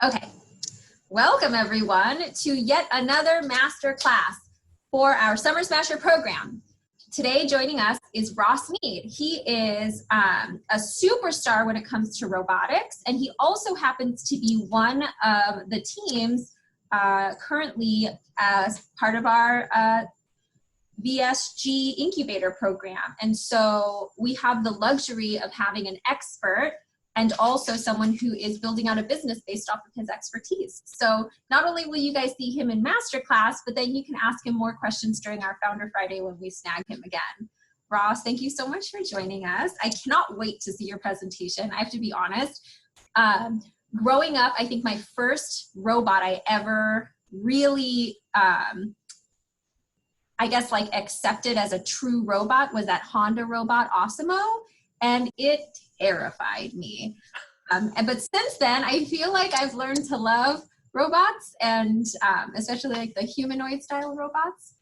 Okay, welcome everyone to yet another master class for our Summer Smasher program. Today joining us is Ross Mead. He is a superstar when it comes to robotics, and he also happens to be one of the teams currently as part of our VSG incubator program. And so we have the luxury of having an expert and also someone who is building out a business based off of his expertise. So not only will you guys see him in masterclass, but then you can ask him more questions during our Founder Friday when we snag him again. Ross, thank you so much for joining us. I cannot wait to see your presentation. I have to be honest. Growing up, I think my first robot I ever really, accepted as a true robot was that Honda robot Osimo, and it terrified me. But since then, I feel like I've learned to love robots, and especially like the humanoid style robots.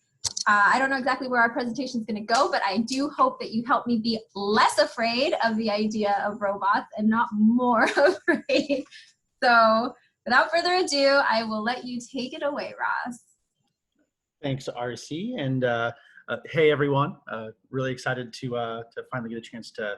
I don't know exactly where our presentation is going to go, but I do hope that you help me be less afraid of the idea of robots and not more afraid. So without further ado, I will let you take it away, Ross. Thanks, RC, and hey everyone. Really excited to finally get a chance to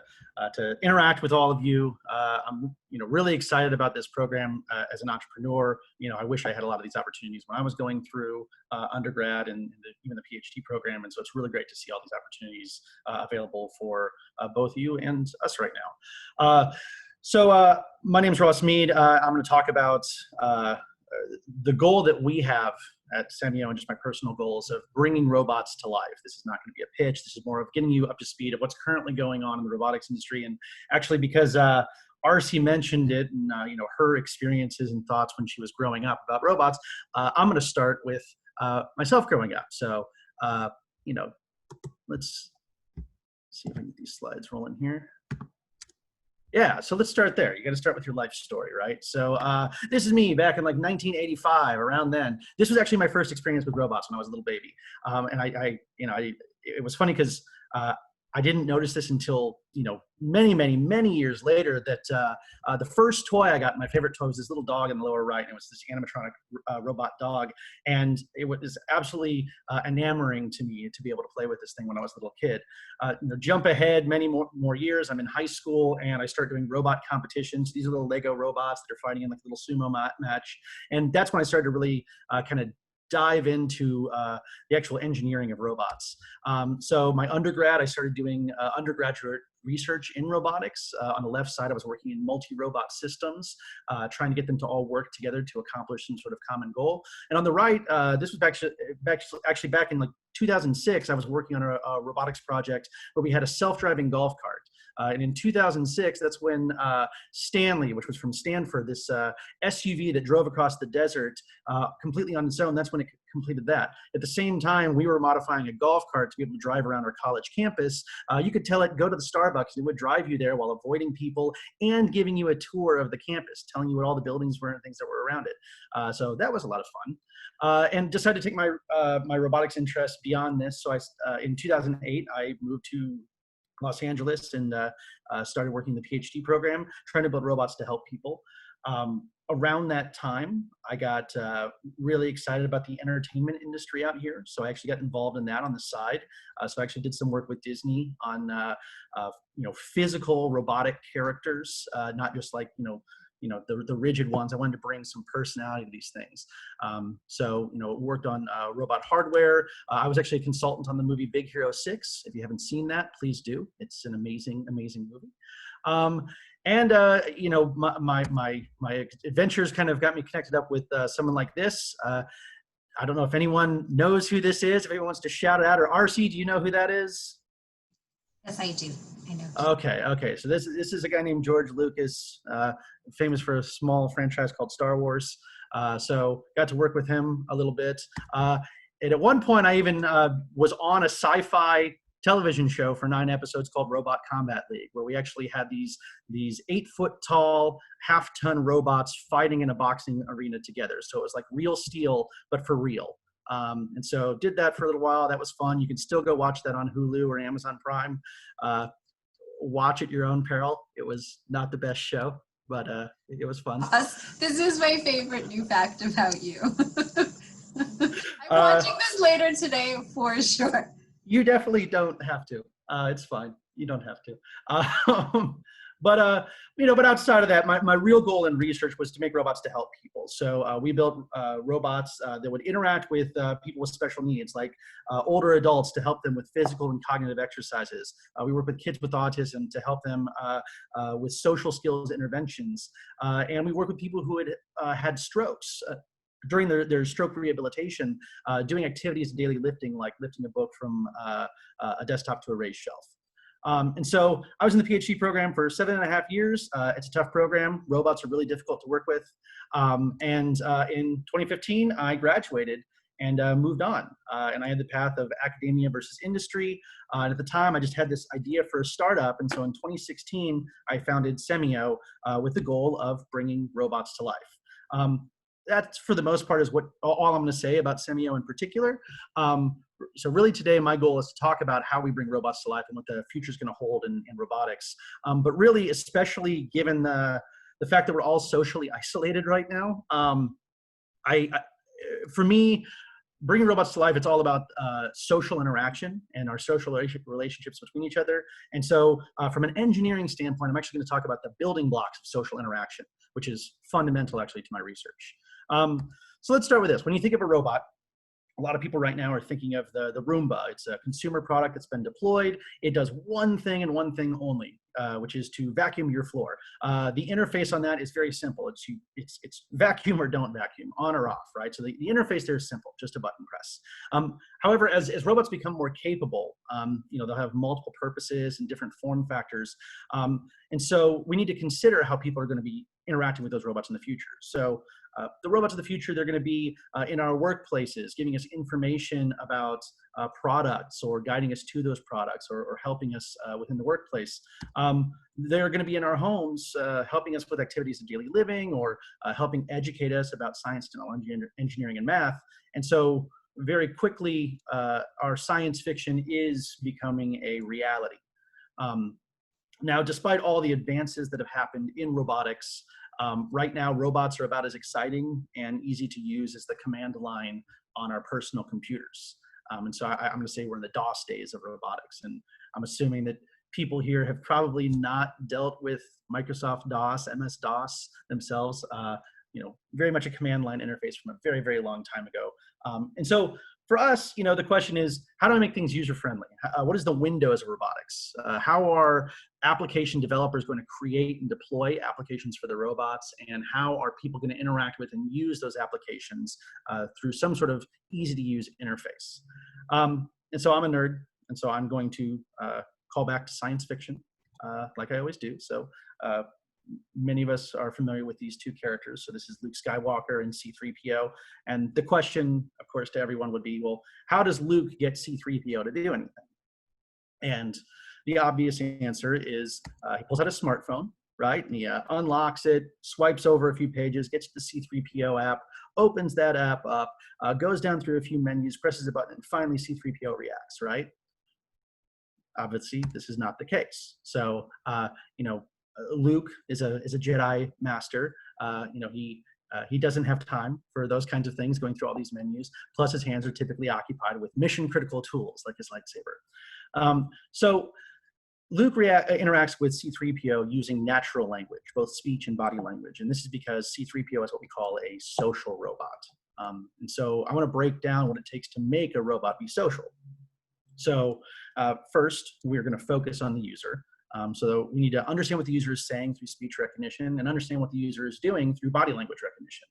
interact with all of you. I'm really excited about this program as an entrepreneur. I wish I had a lot of these opportunities when I was going through undergrad and even the PhD program, and so it's really great to see all these opportunities available for both you and us right now. So my name is Ross Mead. I'm going to talk about the goal that we have at Semio and just my personal goals of bringing robots to life. This is not going to be a pitch. This is more of getting you up to speed of what's currently going on in the robotics industry. And actually, because RC mentioned it and her experiences and thoughts when she was growing up about robots, I'm going to start with myself growing up. So let's see if I can get these slides rolling here. Yeah, so let's start there. You got to start with your life story, right? So this is me back in like 1985, around then. This was actually my first experience with robots when I was a little baby, and it was funny because I didn't notice this until many years later that the first toy I got, my favorite toy, was this little dog in the lower right, and it was this animatronic robot dog, and it was absolutely enamoring to me to be able to play with this thing when I was a little kid. Jump ahead many more years, I'm in high school and I start doing robot competitions. These are little Lego robots that are fighting in like a little sumo match, and that's when I started to really kind of dive into the actual engineering of robots. So my undergrad, I started doing undergraduate research in robotics. On the left side, I was working in multi-robot systems, trying to get them to all work together to accomplish some sort of common goal. And on the right, this was actually back in like 2006, I was working on a robotics project where we had a self-driving golf cart. And in 2006, that's when Stanley, which was from Stanford, this SUV that drove across the desert completely on its own, that's when it completed that. At the same time, we were modifying a golf cart to be able to drive around our college campus. You could tell it, go to the Starbucks, and it would drive you there while avoiding people and giving you a tour of the campus, telling you what all the buildings were and things that were around it. So that was a lot of fun. And decided to take my my robotics interest beyond this. So in 2008, I moved to Los Angeles and started working in the PhD program, trying to build robots to help people. Around that time, I got really excited about the entertainment industry out here. So I actually got involved in that on the side. So I actually did some work with Disney on physical robotic characters, not just like the rigid ones. I wanted to bring some personality to these things. So worked on robot hardware. I was actually a consultant on the movie Big Hero 6. If you haven't seen that, please do. It's an amazing movie. My adventures kind of got me connected up with someone like this. I don't know if anyone knows who this is. If anyone wants to shout it out, or RC, do you know who that is? Yes, I do. I know. Okay. So this is a guy named George Lucas, famous for a small franchise called Star Wars. So got to work with him a little bit. And at one point, I even was on a sci-fi television show for 9 episodes called Robot Combat League, where we actually had these 8-foot tall, half-ton robots fighting in a boxing arena together. So it was like real steel, but for real. And so did that for a little while. That was fun. You can still go watch that on Hulu or Amazon Prime. Watch at your own peril. It was not the best show. but it was fun. This is my favorite new fact about you. I'm Uh, watching this later today for sure. You definitely don't have to. It's fine. You don't have to. But but outside of that, my real goal in research was to make robots to help people. So we built robots that would interact with people with special needs, like older adults, to help them with physical and cognitive exercises. We work with kids with autism to help them with social skills interventions, and we work with people who had strokes. During their stroke rehabilitation, doing activities of daily lifting, like lifting a book from a desktop to a raised shelf. And so I was in the PhD program for 7.5 years. It's a tough program. Robots are really difficult to work with. In 2015, I graduated and moved on. And I had the path of academia versus industry. And at the time, I just had this idea for a startup. And so in 2016, I founded Semio with the goal of bringing robots to life. That's, for the most part, is what all I'm going to say about Semio in particular. So really today, my goal is to talk about how we bring robots to life and what the future is going to hold in robotics. But really, especially given the fact that we're all socially isolated right now, for me, bringing robots to life, it's all about social interaction and our social relationships between each other. And so from an engineering standpoint, I'm actually going to talk about the building blocks of social interaction, which is fundamental actually to my research. So let's start with this. When you think of a robot, a lot of people right now are thinking of the Roomba. It's a consumer product that's been deployed. It does one thing and one thing only, which is to vacuum your floor. The interface on that is very simple. It's vacuum or don't vacuum, on or off, right? So the interface there is simple, just a button press. However, as robots become more capable, they'll have multiple purposes and different form factors. And so we need to consider how people are going to be interacting with those robots in the future. So the robots of the future, they're going to be in our workplaces, giving us information about products or guiding us to those products or helping us within the workplace. They're going to be in our homes, helping us with activities of daily living or helping educate us about science, technology, engineering, and math. And so very quickly, our science fiction is becoming a reality. Now, despite all the advances that have happened in robotics, right now, robots are about as exciting and easy to use as the command line on our personal computers. And so I'm going to say we're in the DOS days of robotics. And I'm assuming that people here have probably not dealt with Microsoft DOS, MS-DOS themselves, very much a command line interface from a very, very long time ago. And so for us, the question is, how do I make things user-friendly? What is the windows of robotics? How are application developers going to create and deploy applications for the robots? And how are people going to interact with and use those applications through some sort of easy-to-use interface? And so I'm a nerd, and so I'm going to call back to science fiction, like I always do. So many of us are familiar with these two characters. So this is Luke Skywalker and C-3PO. And the question, of course, to everyone would be, well, how does Luke get C-3PO to do anything? And the obvious answer is he pulls out a smartphone, right? And he unlocks it, swipes over a few pages, gets to the C-3PO app, opens that app up, goes down through a few menus, presses a button, and finally C-3PO reacts, right? Obviously, this is not the case. So, Luke is a Jedi master. He doesn't have time for those kinds of things, going through all these menus. Plus, his hands are typically occupied with mission-critical tools like his lightsaber. So Luke interacts with C-3PO using natural language, both speech and body language. And this is because C-3PO is what we call a social robot. And so I want to break down what it takes to make a robot be social. So first, we're going to focus on the user. So we need to understand what the user is saying through speech recognition and understand what the user is doing through body language recognition.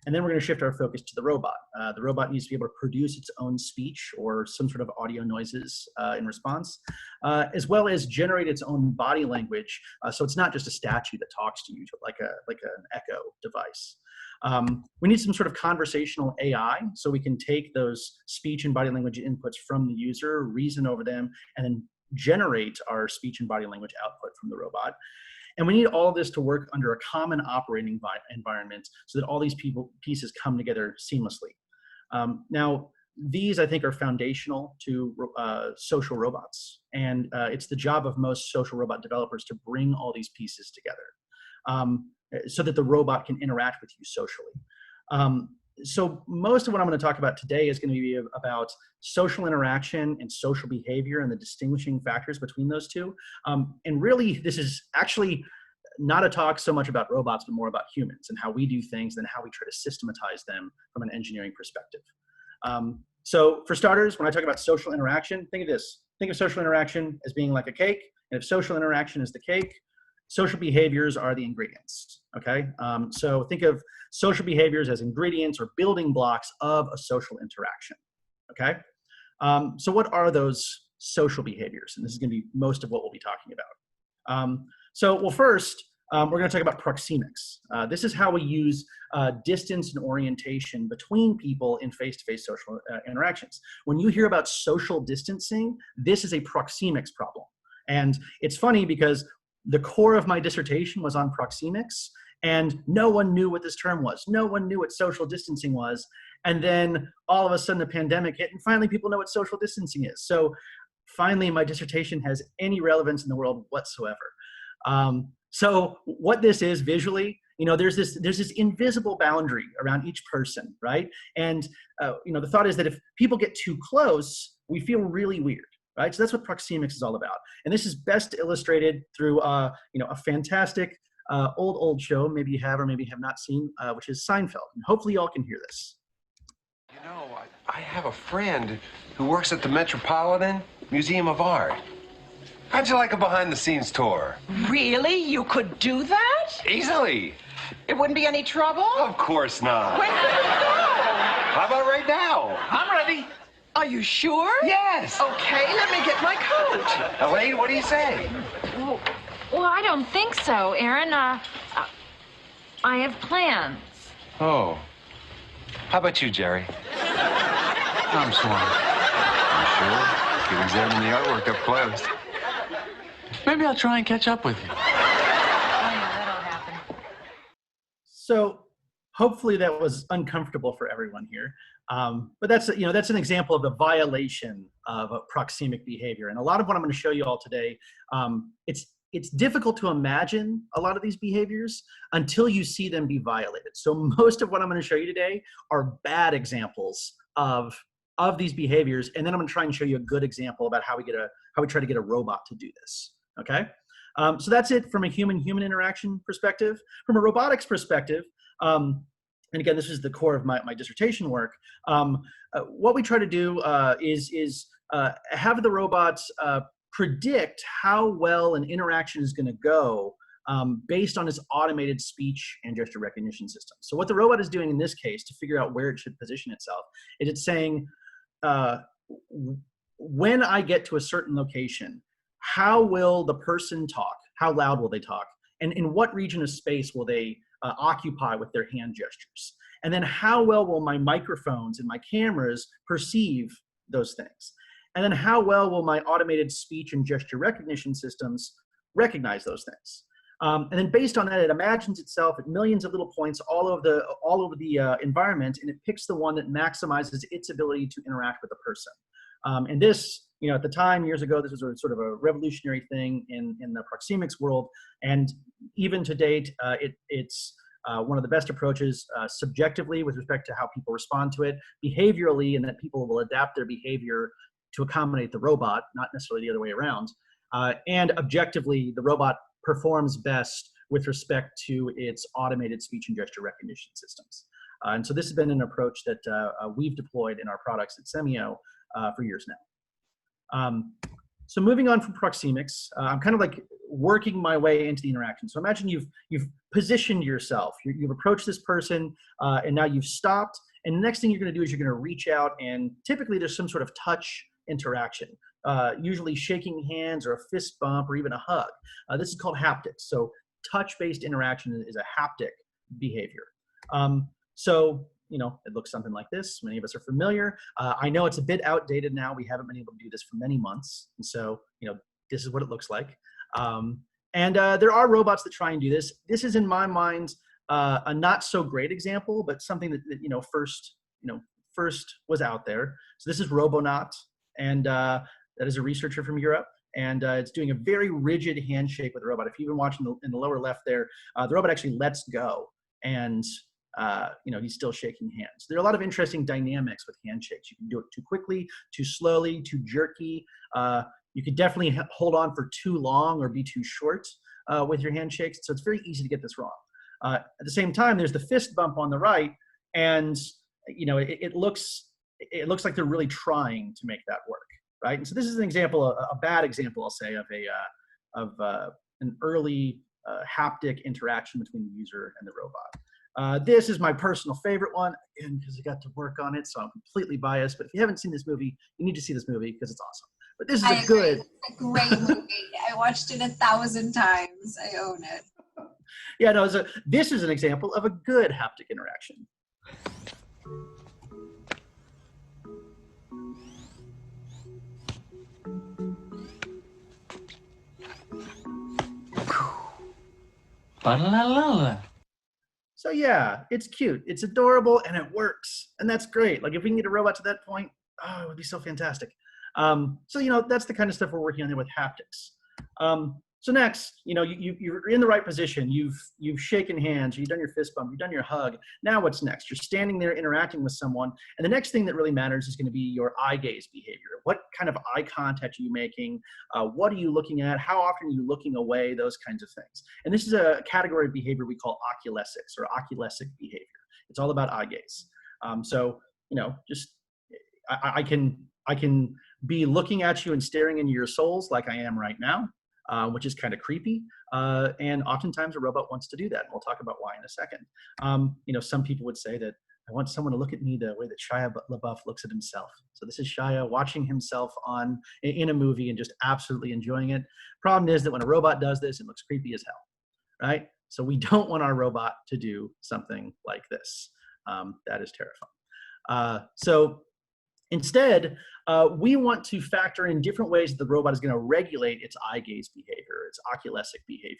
And then we're going to shift our focus to the robot. The robot needs to be able to produce its own speech or some sort of audio noises in response, as well as generate its own body language. So it's not just a statue that talks to you like an echo device. We need some sort of conversational AI so we can take those speech and body language inputs from the user, reason over them, and then generate our speech and body language output from the robot. And we need all of this to work under a common operating environment so that all these pieces come together seamlessly. Now, these, I think, are foundational to social robots. And it's the job of most social robot developers to bring all these pieces together. so that the robot can interact with you socially. So most of what I'm going to talk about today is going to be about social interaction and social behavior and the distinguishing factors between those two. And really, this is actually not a talk so much about robots, but more about humans and how we do things and how we try to systematize them from an engineering perspective. So for starters, when I talk about social interaction, think of this. Think of social interaction as being like a cake. And if social interaction is the cake, social behaviors are the ingredients, okay? So think of social behaviors as ingredients or building blocks of a social interaction, okay? So what are those social behaviors? And this is gonna be most of what we'll be talking about. Well, first, we're gonna talk about proxemics. This is how we use distance and orientation between people in face-to-face social interactions. When you hear about social distancing, this is a proxemics problem. And it's funny because the core of my dissertation was on proxemics, and no one knew what this term was. No one knew what social distancing was. And then all of a sudden the pandemic hit, and finally people know what social distancing is. So finally my dissertation has any relevance in the world whatsoever. So what this is visually, there's this invisible boundary around each person, right? And the thought is that if people get too close, we feel really weird. Right, so that's what proxemics is all about, and this is best illustrated through a fantastic old show, maybe you have or maybe have not seen, which is Seinfeld, and hopefully y'all can hear this. I have a friend who works at the Metropolitan Museum of Art. How'd you like a behind-the-scenes tour? Really? You could do that? Easily. It wouldn't be any trouble? Of course not. When could we go? How about right now? I'm ready. Are you sure? Yes. Okay, let me get my coat. Elaine, what do you say? Well, I don't think so, Aaron. I have plans. Oh. How about you, Jerry? I'm swamped. You sure? You can examine the artwork up close. Maybe I'll try and catch up with you. Oh, yeah, that'll happen. So hopefully that was uncomfortable for everyone here. But that's an example of the violation of a proxemic behavior. And a lot of what I'm going to show you all today, it's difficult to imagine a lot of these behaviors until you see them be violated. So most of what I'm going to show you today are bad examples of these behaviors. And then I'm going to try and show you a good example about how we try to get a robot to do this. Okay. So that's it from a human-human interaction perspective. From a robotics perspective, and again, this is the core of my dissertation work. What we try to do is have the robots predict how well an interaction is going to go based on its automated speech and gesture recognition system. So what the robot is doing in this case to figure out where it should position itself is it's saying, when I get to a certain location, how will the person talk? How loud will they talk? And in what region of space will they occupy with their hand gestures? And then how well will my microphones and my cameras perceive those things? And then how well will my automated speech and gesture recognition systems recognize those things? And then based on that, it imagines itself at millions of little points all over the environment, and it picks the one that maximizes its ability to interact with the person. And this, at the time, years ago, this was sort of a revolutionary thing in the proxemics world. And even to date, it's one of the best approaches subjectively with respect to how people respond to it, behaviorally, and that people will adapt their behavior to accommodate the robot, not necessarily the other way around. And objectively, the robot performs best with respect to its automated speech and gesture recognition systems. And so this has been an approach that we've deployed in our products at Semio for years now. So moving on from proxemics, I'm kind of like working my way into the interaction. So imagine you've positioned yourself, you've approached this person, and now you've stopped. And the next thing you're going to do is you're going to reach out, and typically there's some sort of touch interaction, usually shaking hands or a fist bump or even a hug. This is called haptics. So touch-based interaction is a haptic behavior. So it looks something like this. Many of us are familiar. I know it's a bit outdated now. We haven't been able to do this for many months. And so, this is what it looks like. And there are robots that try and do this. This is, in my mind, a not so great example, but something that, first was out there. So this is Robonaut, and that is a researcher from Europe. and it's doing a very rigid handshake with the robot. If you've been watching in the lower left there, the robot actually lets go, and he's still shaking hands. There are a lot of interesting dynamics with handshakes. You can do it too quickly, too slowly, too jerky. You could definitely hold on for too long or be too short with your handshakes. So it's very easy to get this wrong. At the same time, there's the fist bump on the right, and it looks like they're really trying to make that work, right? And so this is an example, a bad example, I'll say, of an early haptic interaction between the user and the robot. This is my personal favorite one, again, because I got to work on it, so I'm completely biased. But if you haven't seen this movie, you need to see this movie because it's awesome. But this is a good. It's a great movie. I watched it 1,000 times. I own it. Yeah, no, this is an example of a good haptic interaction. Ba-la-la-la. So yeah, it's cute, it's adorable, and it works. And that's great. Like if we can get a robot to that point, oh, it would be so fantastic. So that's the kind of stuff we're working on there with haptics. So next, you're in the right position. You've shaken hands, you've done your fist bump, you've done your hug. Now what's next? You're standing there interacting with someone, and the next thing that really matters is going to be your eye gaze behavior. What kind of eye contact are you making? What are you looking at? How often are you looking away? Those kinds of things. And this is a category of behavior we call oculesics or oculesic behavior. It's all about eye gaze. I can be looking at you and staring into your souls like I am right now. Which is kind of creepy. And oftentimes a robot wants to do that. And we'll talk about why in a second. Some people would say that I want someone to look at me the way that Shia LaBeouf looks at himself. So this is Shia watching himself in a movie and just absolutely enjoying it. Problem is that when a robot does this, it looks creepy as hell, right? So we don't want our robot to do something like this. That is terrifying. So instead, we want to factor in different ways that the robot is going to regulate its eye gaze behavior, its oculesic behavior.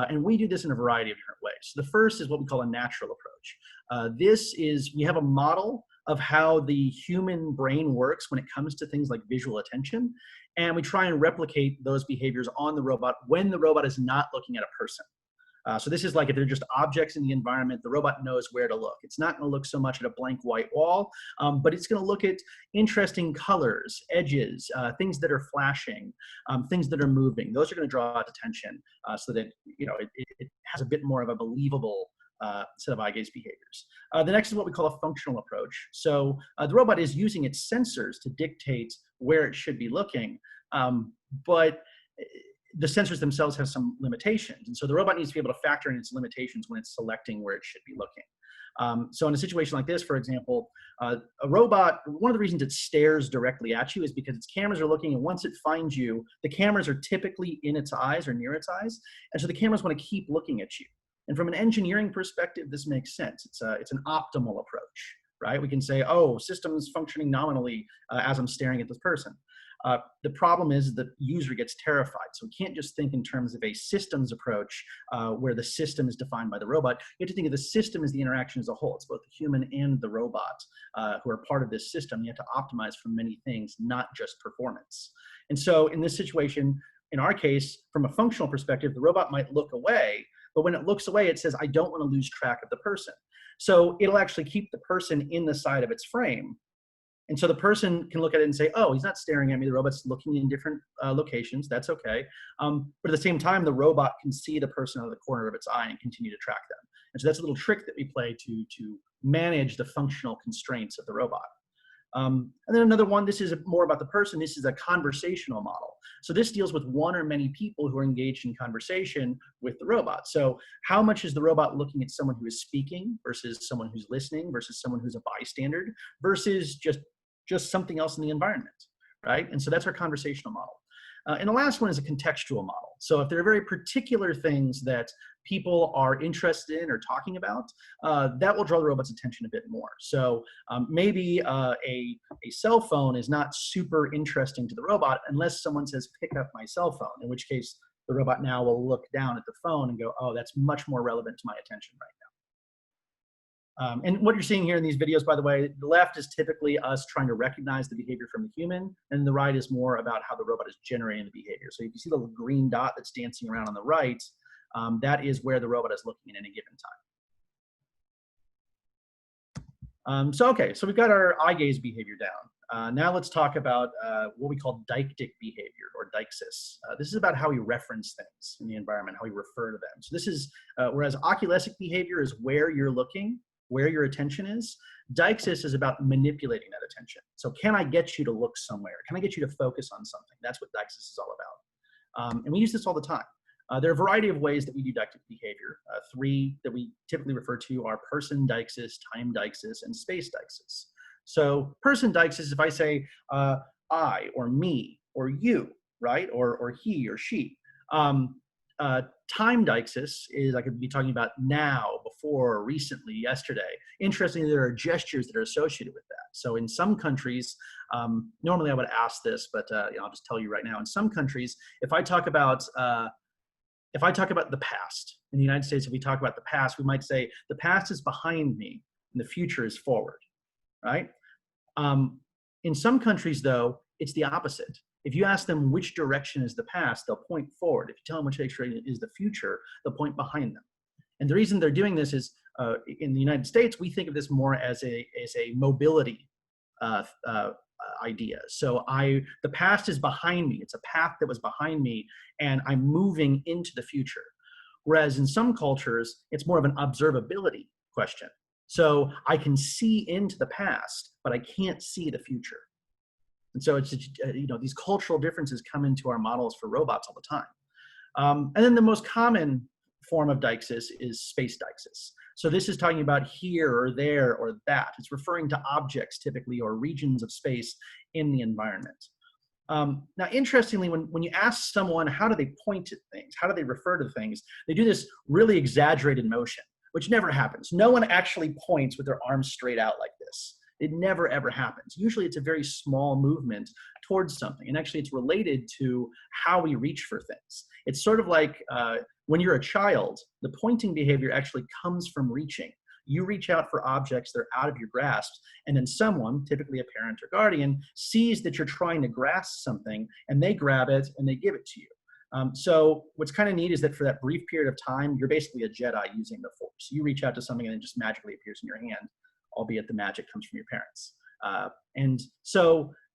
And we do this in a variety of different ways. So the first is what we call a natural approach. We have a model of how the human brain works when it comes to things like visual attention. And we try and replicate those behaviors on the robot when the robot is not looking at a person. So this is like if they're just objects in the environment, the robot knows where to look. It's not going to look so much at a blank white wall, but it's going to look at interesting colors, edges, things that are flashing, things that are moving. Those are going to draw its attention so that it has a bit more of a believable set of eye gaze behaviors. The next is what we call a functional approach. So the robot is using its sensors to dictate where it should be looking, but the sensors themselves have some limitations. And so the robot needs to be able to factor in its limitations when it's selecting where it should be looking. So in a situation like this, for example, a robot, one of the reasons it stares directly at you is because its cameras are looking, and once it finds you, the cameras are typically in its eyes or near its eyes. And so the cameras want to keep looking at you. And from an engineering perspective, this makes sense. It's an optimal approach, right? We can say, oh, system's functioning nominally as I'm staring at this person. The problem is the user gets terrified. So we can't just think in terms of a systems approach where the system is defined by the robot. You have to think of the system as the interaction as a whole. It's both the human and the robot who are part of this system. You have to optimize for many things, not just performance. And so in this situation, in our case, from a functional perspective, the robot might look away, but when it looks away, it says, I don't want to lose track of the person. So it'll actually keep the person in the side of its frame. And so the person can look at it and say, oh, he's not staring at me. The robot's looking in different locations. That's okay. But at the same time, the robot can see the person out of the corner of its eye and continue to track them. And so that's a little trick that we play to manage the functional constraints of the robot. And then another one, this is more about the person. This is a conversational model. So this deals with one or many people who are engaged in conversation with the robot. So how much is the robot looking at someone who is speaking versus someone who's listening versus someone who's a bystander versus just something else in the environment, right? And so that's our conversational model. And the last one is a contextual model. So if there are very particular things that people are interested in or talking about, that will draw the robot's attention a bit more. So maybe a cell phone is not super interesting to the robot unless someone says, pick up my cell phone, in which case the robot now will look down at the phone and go, oh, that's much more relevant to my attention right now. And what you're seeing here in these videos, by the way, the left is typically us trying to recognize the behavior from the human, and the right is more about how the robot is generating the behavior. So if you see the little green dot that's dancing around on the right, that is where the robot is looking at any given time. Okay, so we've got our eye gaze behavior down. Now let's talk about what we call deictic behavior, or deixis. This is about how we reference things in the environment, how we refer to them. So this is, whereas oculesic behavior is where you're looking, where your attention is, deixis is about manipulating that attention. So can I get you to look somewhere? Can I get you to focus on something? That's what deixis is all about. And we use this all the time. There are a variety of ways that we do deictic behavior. Three that we typically refer to are person deixis, time deixis, and space deixis. So person deixis, if I say I, or me, or you, right, or he or she. Time deixis is, I could be talking about now, before, recently, yesterday. Interestingly, there are gestures that are associated with that. So in some countries, normally I would ask this, but I'll just tell you right now. In some countries, if I talk about the past, in the United States, if we talk about the past, we might say the past is behind me and the future is forward, right? In some countries, though, it's the opposite. If you ask them which direction is the past, they'll point forward. If you tell them which direction is the future, they'll point behind them. And the reason they're doing this is, in the United States, we think of this more as a mobility idea. So the past is behind me. It's a path that was behind me, and I'm moving into the future. Whereas in some cultures, it's more of an observability question. So I can see into the past, but I can't see the future. And so it's, these cultural differences come into our models for robots all the time. And then the most common form of deixis is space deixis. So this is talking about here or there or that. It's referring to objects typically, or regions of space in the environment. Now, interestingly, when you ask someone how do they point at things, how do they refer to things, they do this really exaggerated motion, which never happens. No one actually points with their arms straight out like this. It never, ever happens. Usually it's a very small movement towards something. And actually it's related to how we reach for things. It's sort of like when you're a child, the pointing behavior actually comes from reaching. You reach out for objects that are out of your grasp, and then someone, typically a parent or guardian, sees that you're trying to grasp something, and they grab it and they give it to you. So what's kind of neat is that for that brief period of time, you're basically a Jedi using the Force. You reach out to something and it just magically appears in your hand, albeit the magic comes from your parents.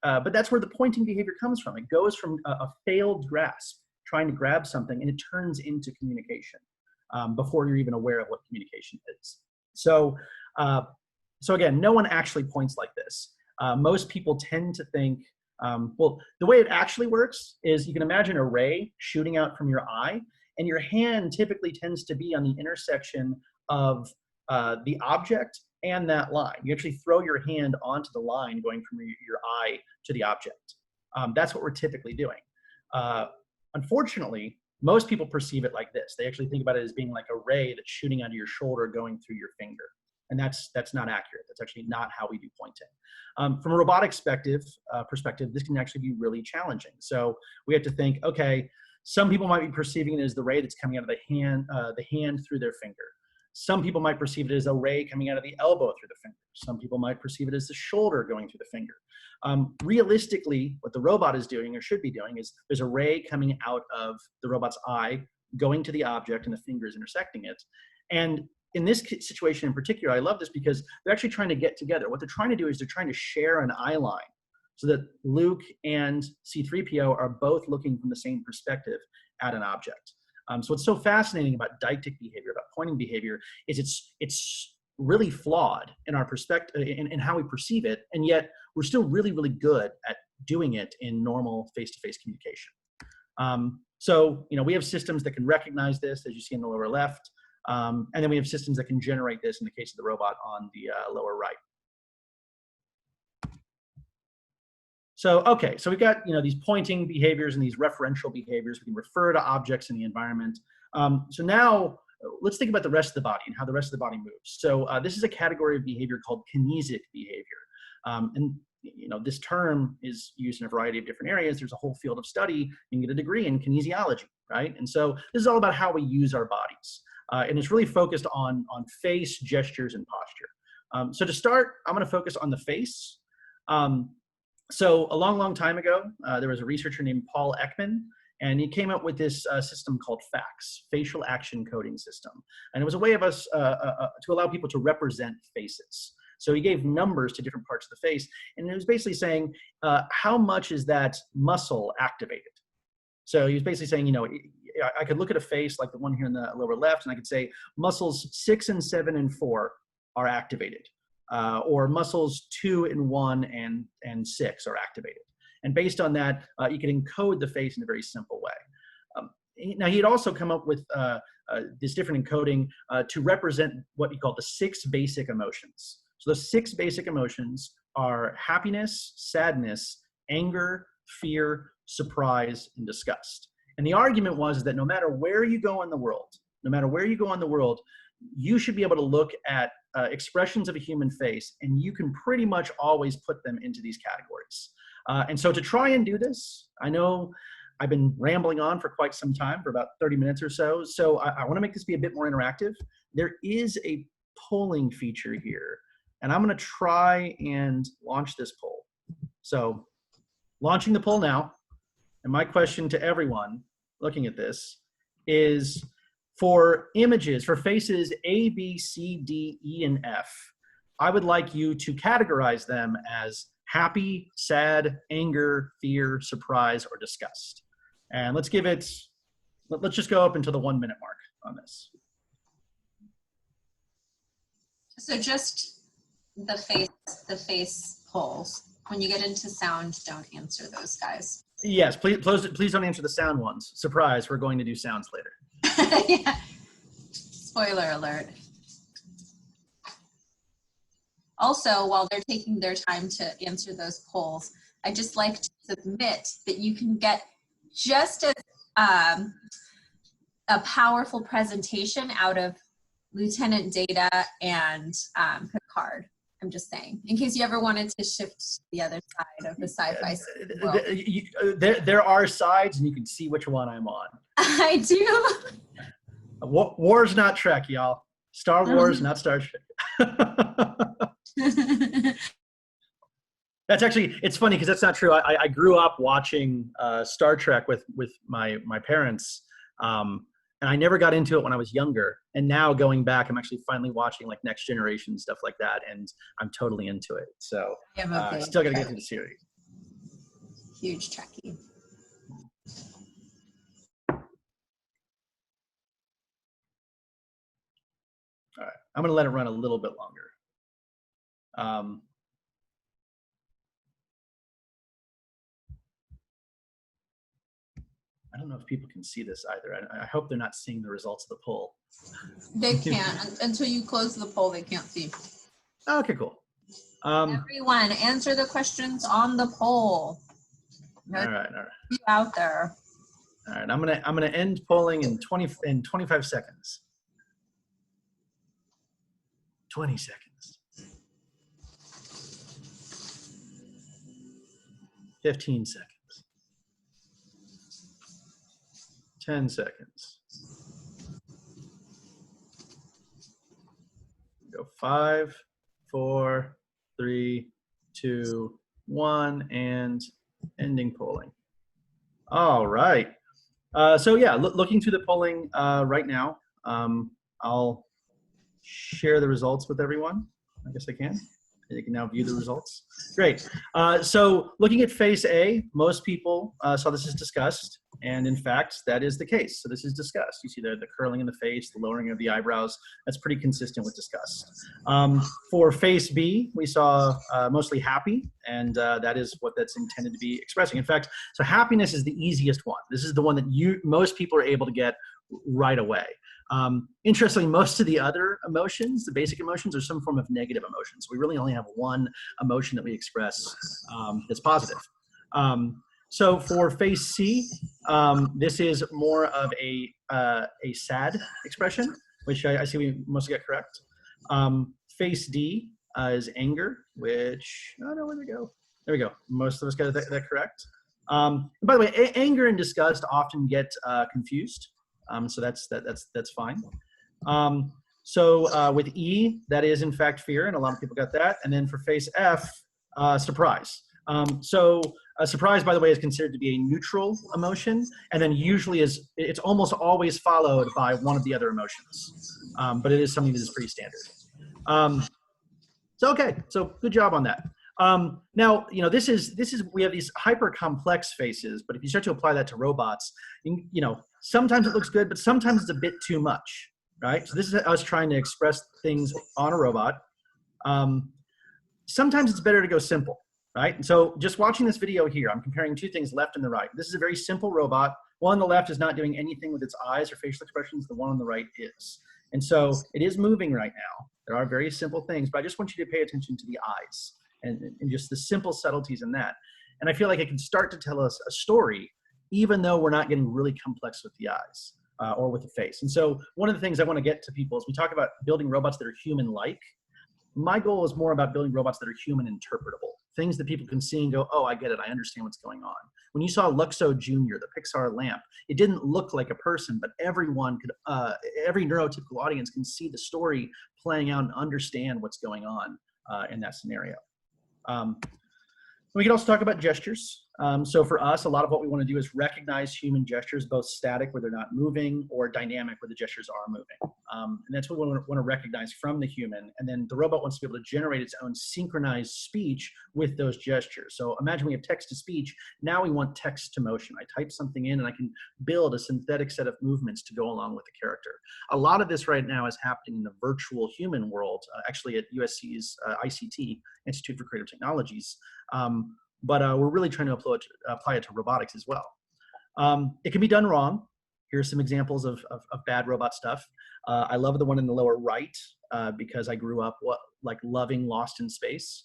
But that's where the pointing behavior comes from. It goes from a failed grasp, trying to grab something, and it turns into communication before you're even aware of what communication is. So again, no one actually points like this. Most people tend to think, well, the way it actually works is you can imagine a ray shooting out from your eye, and your hand typically tends to be on the intersection of the object and that line. You actually throw your hand onto the line going from your eye to the object. That's what we're typically doing. Unfortunately, most people perceive it like this. They actually think about it as being like a ray that's shooting out of your shoulder going through your finger. And that's not accurate. That's actually not how we do pointing. From a robotics perspective, this can actually be really challenging. So we have to think, okay, some people might be perceiving it as the ray that's coming out of the hand through their finger. Some people might perceive it as a ray coming out of the elbow through the finger. Some people might perceive it as the shoulder going through the finger. Realistically, what the robot is doing, or should be doing, is there's a ray coming out of the robot's eye, going to the object, and the finger is intersecting it. And in this situation in particular, I love this because they're actually trying to get together. What they're trying to do is they're trying to share an eye line so that Luke and C-3PO are both looking from the same perspective at an object. So what's so fascinating about deictic behavior, about pointing behavior, is it's really flawed in our perspective, in how we perceive it, and yet we're still really, really good at doing it in normal face-to-face communication. So we have systems that can recognize this, as you see in the lower left, and then we have systems that can generate this in the case of the robot on the lower right. So, okay, so we've got these pointing behaviors and these referential behaviors. We can refer to objects in the environment. So now let's think about the rest of the body and how the rest of the body moves. So this is a category of behavior called kinesic behavior. And this term is used in a variety of different areas. There's a whole field of study. You can get a degree in kinesiology, right? And so this is all about how we use our bodies. And it's really focused on face, gestures, and posture. So to start, I'm going to focus on the face. So a long time ago, there was a researcher named Paul Ekman, and he came up with this system called FACS, Facial Action Coding System. And it was a way of us to allow people to represent faces. So he gave numbers to different parts of the face, and it was basically saying, how much is that muscle activated? So he was basically saying, you know, I could look at a face like the one here in the lower left, and I could say muscles 6 and 7 and 4 are activated, or muscles 2 and 1 and 6 are activated. And based on that, you can encode the face in a very simple way. Now, he had also come up with this different encoding to represent what he called the 6 basic emotions. So the 6 basic emotions are happiness, sadness, anger, fear, surprise, and disgust. And the argument was that no matter where you go in the world, you should be able to look at expressions of a human face, and you can pretty much always put them into these categories. And so to try and do this, I know I've been rambling on for quite some time, for about 30 minutes or so. So I want to make this be a bit more interactive. There is a polling feature here, and I'm going to try and launch this poll. So launching the poll now. And my question to everyone looking at this is, for images, for faces A, B, C, D, E, and F, I would like you to categorize them as happy, sad, anger, fear, surprise, or disgust. And let's just go up until the 1 minute mark on this. So just the face polls. When you get into sound, don't answer those, guys. Yes, please don't answer the sound ones. Surprise, we're going to do sounds later. Yeah. Spoiler alert. Also, while they're taking their time to answer those polls, I just like to submit that you can get just a powerful presentation out of Lieutenant Data and Picard. I'm just saying, in case you ever wanted to shift to the other side of the sci-fi world. There are sides, and you can see which one I'm on. I do. War's not Trek, y'all. Star Wars, not Star Trek. That's actually, it's funny because that's not true. I grew up watching Star Trek with my parents, and I never got into it when I was younger. And now going back, I'm actually finally watching like Next Generation, stuff like that, and I'm totally into it. So still got to get through the series. Huge Trekkie. All right, I'm gonna let it run a little bit longer. I don't know if people can see this either. I hope they're not seeing the results of the poll. They can't. Until you close the poll, they can't see. Okay, cool. Everyone, answer the questions on the poll. All right. You out there. All right, I'm gonna end polling in 25 seconds. 20 seconds. 15 seconds. 10 seconds. Go 5, 4, 3, 2, 1, and ending polling. All right. So yeah, looking through the polling right now, I'll share the results with everyone. I guess I can. You can now view the results. Great. So looking at face A, most people saw this as disgust. And in fact, that is the case. So this is disgust. You see the curling in the face, the lowering of the eyebrows. That's pretty consistent with disgust. For face B, we saw mostly happy. And that is what that's intended to be expressing. In fact, so happiness is the easiest one. This is the one that most people are able to get right away. Interestingly, most of the other emotions, the basic emotions, are some form of negative emotions. We really only have one emotion that we express that's positive. So for face C, this is more of a sad expression, which I see we mostly got correct. Face D is anger, which, oh no, where'd we go? There we go. Most of us got that correct. By the way, anger and disgust often get confused. So that's fine. So with E, that is in fact fear, and a lot of people got that. And then for face F, surprise. Surprise, by the way, is considered to be a neutral emotion, and then usually it's almost always followed by one of the other emotions. But it is something that is pretty standard. So good job on that. Now, this is we have these hyper complex faces, but if you start to apply that to robots, sometimes it looks good, but sometimes it's a bit too much, right? So this is us trying to express things on a robot. Sometimes it's better to go simple, right? And so just watching this video here, I'm comparing two things, left and the right. This is a very simple robot. One on the left is not doing anything with its eyes or facial expressions. The one on the right is. And so it is moving right now. There are very simple things, but I just want you to pay attention to the eyes and just the simple subtleties in that. And I feel like it can start to tell us a story, even though we're not getting really complex with the eyes or with the face. And so one of the things I want to get to people is we talk about building robots that are human-like. My goal is more about building robots that are human interpretable, things that people can see and go, oh, I get it. I understand what's going on. When you saw Luxo Jr., the Pixar lamp, it didn't look like a person, but everyone could, every neurotypical audience can see the story playing out and understand what's going on in that scenario. We can also talk about gestures. So for us, a lot of what we want to do is recognize human gestures, both static where they're not moving or dynamic where the gestures are moving. And that's what we want to recognize from the human. And then the robot wants to be able to generate its own synchronized speech with those gestures. So imagine we have text to speech. Now we want text to motion. I type something in and I can build a synthetic set of movements to go along with the character. A lot of this right now is happening in the virtual human world, actually at USC's ICT, Institute for Creative Technologies. But we're really trying to apply it to robotics as well. It can be done wrong. Here's some examples of bad robot stuff. I love the one in the lower right because I grew up loving Lost in Space.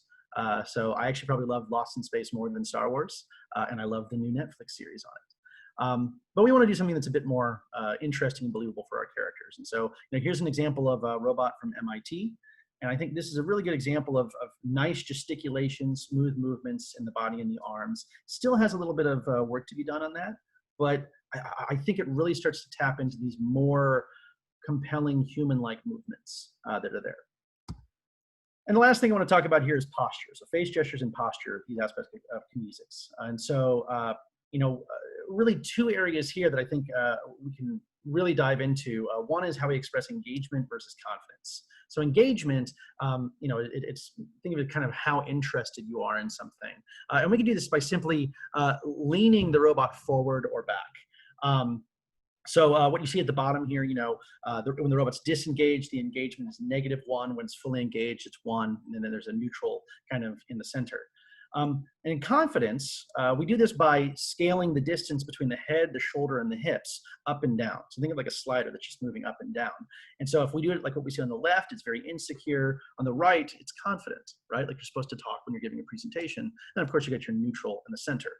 So I actually probably love Lost in Space more than Star Wars, and I love the new Netflix series on it. But we want to do something that's a bit more interesting and believable for our characters. And so here's an example of a robot from MIT. And I think this is a really good example of nice gesticulation, smooth movements in the body and the arms. Still has a little bit of work to be done on that, but I think it really starts to tap into these more compelling human-like movements that are there. And the last thing I want to talk about here is posture. So face gestures and posture, these aspects of kinesics. And so, really two areas here that I think we can really dive into. One is how we express engagement versus confidence. So engagement, it's think of it kind of how interested you are in something. And we can do this by simply leaning the robot forward or back. So what you see at the bottom here, when the robot's disengaged, the engagement is -1. When it's fully engaged, it's 1. And then there's a neutral kind of in the center. And in confidence, we do this by scaling the distance between the head, the shoulder, and the hips up and down. So think of like a slider that's just moving up and down. And so if we do it like what we see on the left, it's very insecure. On the right, it's confident, right? Like you're supposed to talk when you're giving a presentation. And of course, you get your neutral in the center.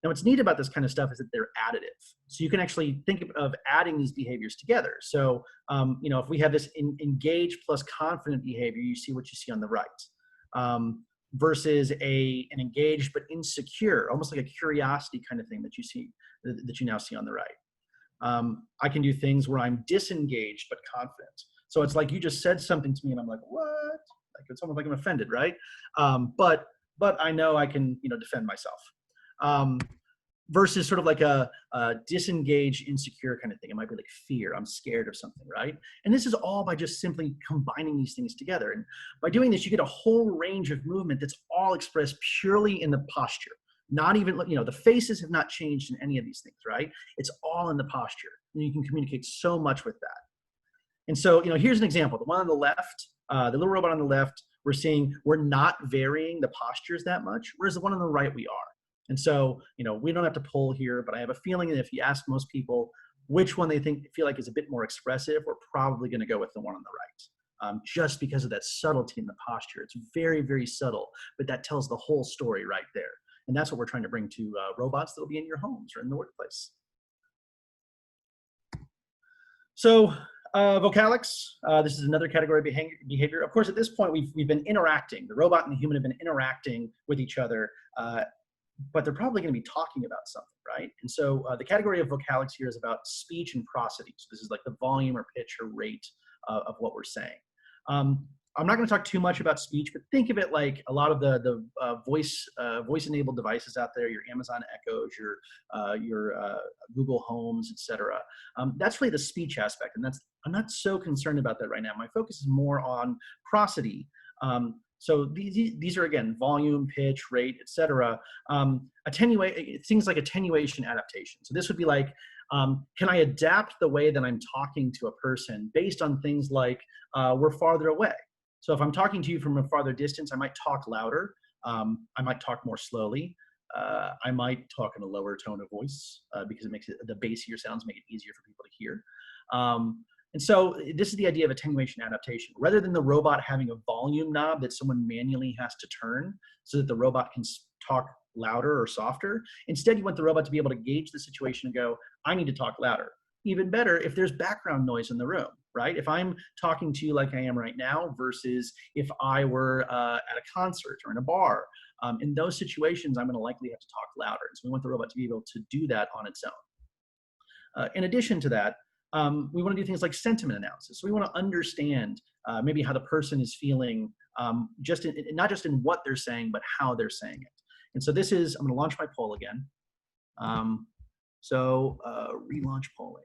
Now, what's neat about this kind of stuff is that they're additive. So you can actually think of adding these behaviors together. So, if we have this engaged plus confident behavior, you see what you see on the right. Versus an engaged but insecure, almost like a curiosity kind of thing that you now see on the right. I can do things where I'm disengaged but confident. So it's like you just said something to me and I'm like, what? Like it's almost like I'm offended, right? But I know I can defend myself. Versus sort of like a disengaged, insecure kind of thing. It might be like fear. I'm scared of something, right? And this is all by just simply combining these things together. And by doing this, you get a whole range of movement that's all expressed purely in the posture. Not even, the faces have not changed in any of these things, right? It's all in the posture. And you can communicate so much with that. And so, here's an example. The one on the left, the little robot on the left, we're not varying the postures that much, whereas the one on the right, we are. And so, we don't have to pull here, but I have a feeling that if you ask most people which one they feel like is a bit more expressive, we're probably going to go with the one on the right, just because of that subtlety in the posture. It's very, very subtle, but that tells the whole story right there. And that's what we're trying to bring to robots that'll be in your homes or in the workplace. So vocalics, this is another category of behavior. Of course, at this point, we've been interacting. The robot and the human have been interacting with each other, but they're probably going to be talking about something, right? And so the category of vocalics here is about speech and prosody. So this is like the volume or pitch or rate of what we're saying. I'm not going to talk too much about speech, but think of it like a lot of the voice-enabled devices out there, your Amazon Echoes, your Google Homes, etc. That's really the speech aspect, and I'm not so concerned about that right now. My focus is more on prosody. So these are, again, volume, pitch, rate, etc. Things like attenuation adaptation. So this would be like, can I adapt the way that I'm talking to a person based on things like we're farther away? So if I'm talking to you from a farther distance, I might talk louder. I might talk more slowly. I might talk in a lower tone of voice because it makes the bassier sounds make it easier for people to hear. And so this is the idea of attenuation adaptation. Rather than the robot having a volume knob that someone manually has to turn so that the robot can talk louder or softer, instead you want the robot to be able to gauge the situation and go, I need to talk louder. Even better if there's background noise in the room, right? If I'm talking to you like I am right now versus if I were at a concert or in a bar, in those situations, I'm going to likely have to talk louder. So we want the robot to be able to do that on its own. In addition to that, we want to do things like sentiment analysis. So we want to understand maybe how the person is feeling, not just in what they're saying, but how they're saying it. And so this is, I'm going to launch my poll again. Relaunch polling.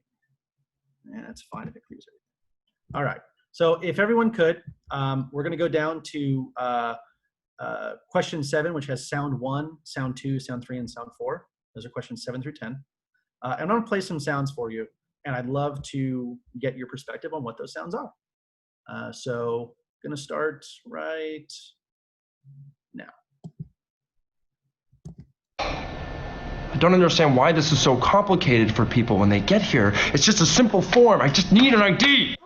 And that's fine if it clears everything. All right. So if everyone could, we're going to go down to question 7, which has sound 1, sound 2, sound 3, and sound 4. Those are questions 7 through 10. And I'm going to play some sounds for you, and I'd love to get your perspective on what those sounds are. So I'm going to start right now. I don't understand why this is so complicated for people when they get here. It's just a simple form. I just need an ID.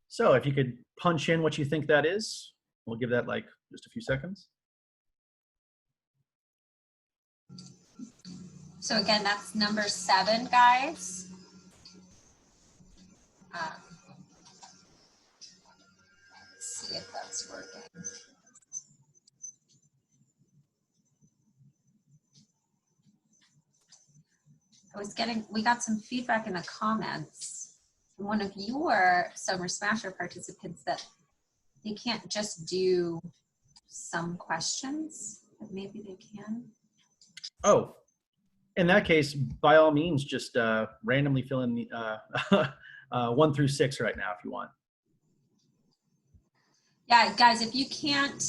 So if you could punch in what you think that is, we'll give that like just a few seconds. So again, that's number 7, guys. Let's see if that's working. We got some feedback in the comments from one of your Summer Smasher participants that they can't just do some questions, but maybe they can. Oh, in that case, by all means, just randomly fill in the 1 through 6 right now if you want. Yeah, guys, if you can't,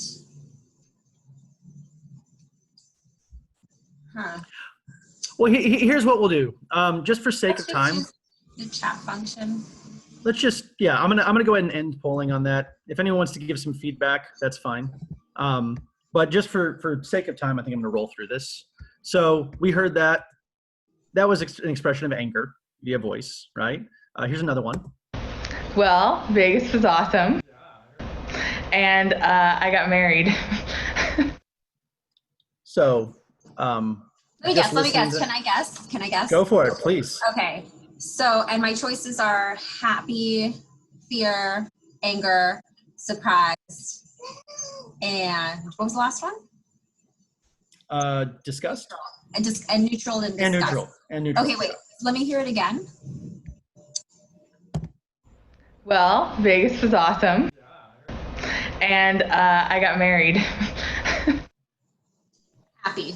Well, here's what we'll do. Just for sake of time, the chat function. Let's just, yeah, I'm gonna go ahead and end polling on that. If anyone wants to give some feedback, that's fine. But just for sake of time, I think I'm gonna roll through this. So we heard that. That was an expression of anger via voice, right? Here's another one. Well, Vegas was awesome. And I got married. So, let me guess. Can I guess? Go for it, please. Okay. So, and my choices are happy, fear, anger, surprise, and what was the last one? Disgust. And neutral and disgust. And neutral. Okay, wait. Let me hear it again. Well, Vegas was awesome. And I got married. Happy.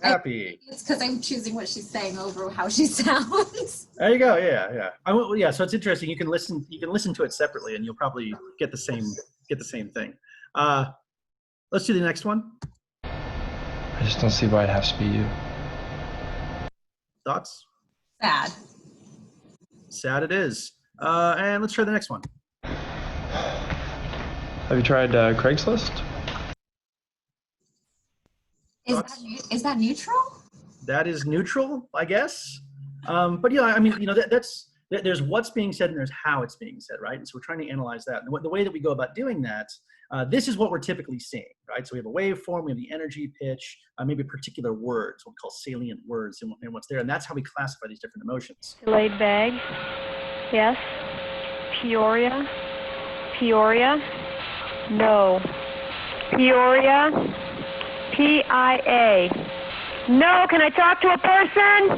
Happy. It's because I'm choosing what she's saying over how she sounds. There you go. Yeah. So it's interesting. You can listen to it separately, and you'll probably get the same thing. Let's do the next one. I just don't see why it has to be you. Thoughts? Sad. Sad it is. And let's try the next one. Have you tried Craigslist? Is that neutral? That is neutral, I guess. But yeah, I mean, there's what's being said and there's how it's being said, right? And so we're trying to analyze that. And the way that we go about doing that, this is what we're typically seeing, right? So we have a waveform, we have the energy, pitch, maybe particular words, what we call salient words, and what's there. And that's how we classify these different emotions. Delayed bag. Yes. Peoria. No. Peoria. PIA. No, can I talk to a person?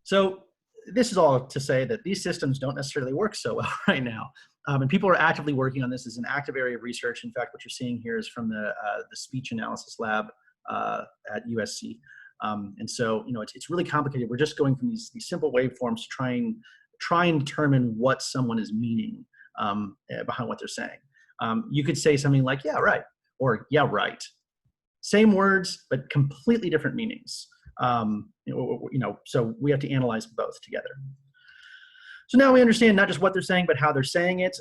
So this is all to say that these systems don't necessarily work so well right now. And people are actively working on this as an active area of research. In fact, what you're seeing here is from the speech analysis lab at USC. And so, it's really complicated. We're just going from these simple waveforms to try and determine what someone is meaning behind what they're saying. You could say something like, yeah, right, or yeah, right. Same words, but completely different meanings. So we have to analyze both together. So now we understand not just what they're saying, but how they're saying it.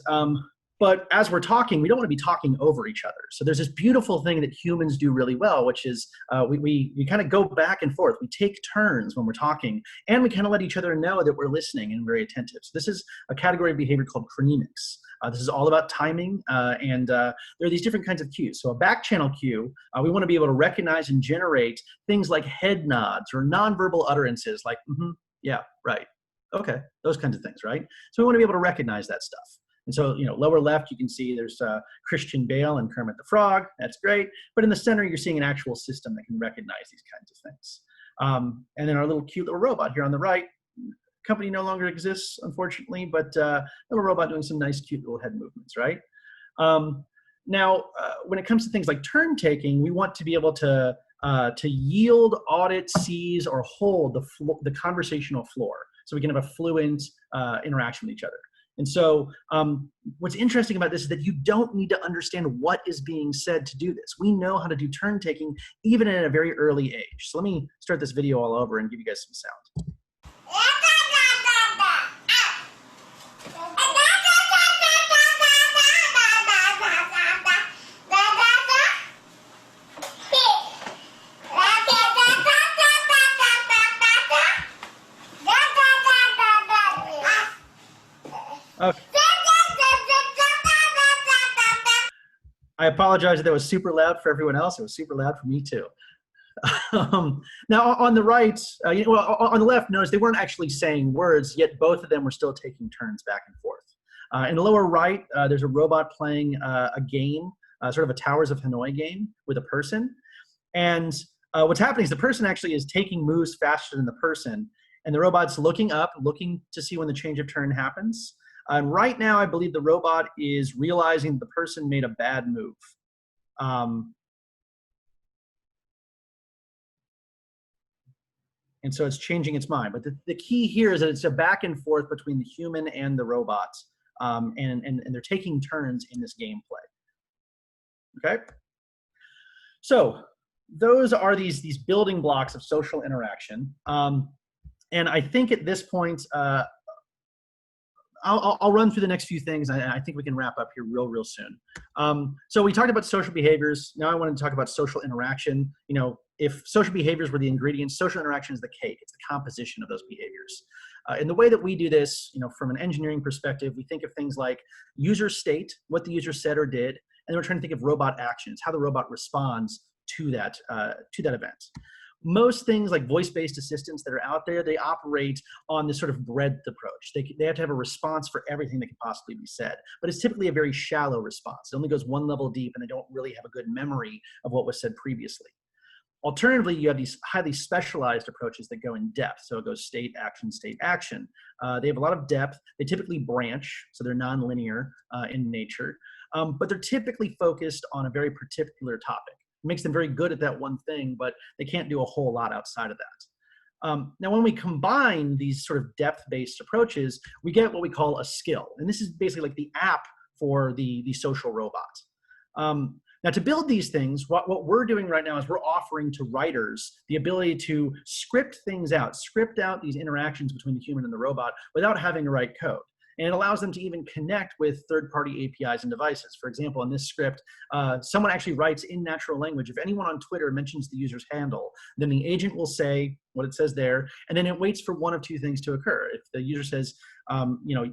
But as we're talking, we don't want to be talking over each other. So there's this beautiful thing that humans do really well, which is we kind of go back and forth. We take turns when we're talking, and we kind of let each other know that we're listening and very attentive. So this is a category of behavior called chronemics. This is all about timing, and there are these different kinds of cues. So a back channel cue, we want to be able to recognize and generate things like head nods or nonverbal utterances like, yeah, right, okay, those kinds of things, right? So we want to be able to recognize that stuff. And so, lower left, you can see there's Christian Bale and Kermit the Frog. That's great. But in the center, you're seeing an actual system that can recognize these kinds of things. And then our little cute little robot here on the right, company no longer exists, unfortunately, but little robot doing some nice, cute little head movements, right? Now, when it comes to things like turn taking, we want to be able to yield, audit, seize, or hold the conversational floor, so we can have a fluent interaction with each other. And so what's interesting about this is that you don't need to understand what is being said to do this. We know how to do turn taking even at a very early age. So let me start this video all over and give you guys some sound. Okay. I apologize that was super loud for everyone else. It was super loud for me too. Now on the right, on the left, notice they weren't actually saying words, yet both of them were still taking turns back and forth. In the lower right, there's a robot playing a game, sort of a Towers of Hanoi game with a person. And what's happening is the person actually is taking moves faster than the person, and the robot's looking up, looking to see when the change of turn happens. And right now, I believe the robot is realizing the person made a bad move. And so it's changing its mind. But the key here is that it's a back and forth between the human and the robot. And they're taking turns in this gameplay. Okay? So those are these building blocks of social interaction. And I think at this point, I'll run through the next few things. I think we can wrap up here real soon. So we talked about social behaviors. Now I want to talk about social interaction. If social behaviors were the ingredients, social interaction is the cake. It's the composition of those behaviors. And the way that we do this, from an engineering perspective, we think of things like user state, what the user said or did, and then we're trying to think of robot actions, how the robot responds to that event. Most things like voice-based assistants that are out there, they operate on this sort of breadth approach. They have to have a response for everything that can possibly be said, but it's typically a very shallow response. It only goes one level deep, and they don't really have a good memory of what was said previously. Alternatively, you have these highly specialized approaches that go in depth. So it goes state, action, state, action. They have a lot of depth. They typically branch, so they're nonlinear in nature, but they're typically focused on a very particular topic. It makes them very good at that one thing, but they can't do a whole lot outside of that. Now, when we combine these sort of depth-based approaches, we get what we call a skill. And this is basically like the app for the social robot. Now, to build these things, what we're doing right now is we're offering to writers the ability to script things out, script out these interactions between the human and the robot without having to write code. And it allows them to even connect with third-party APIs and devices. For example, in this script, someone actually writes in natural language, if anyone on Twitter mentions the user's handle, then the agent will say what it says there, and then it waits for one of two things to occur. If the user says,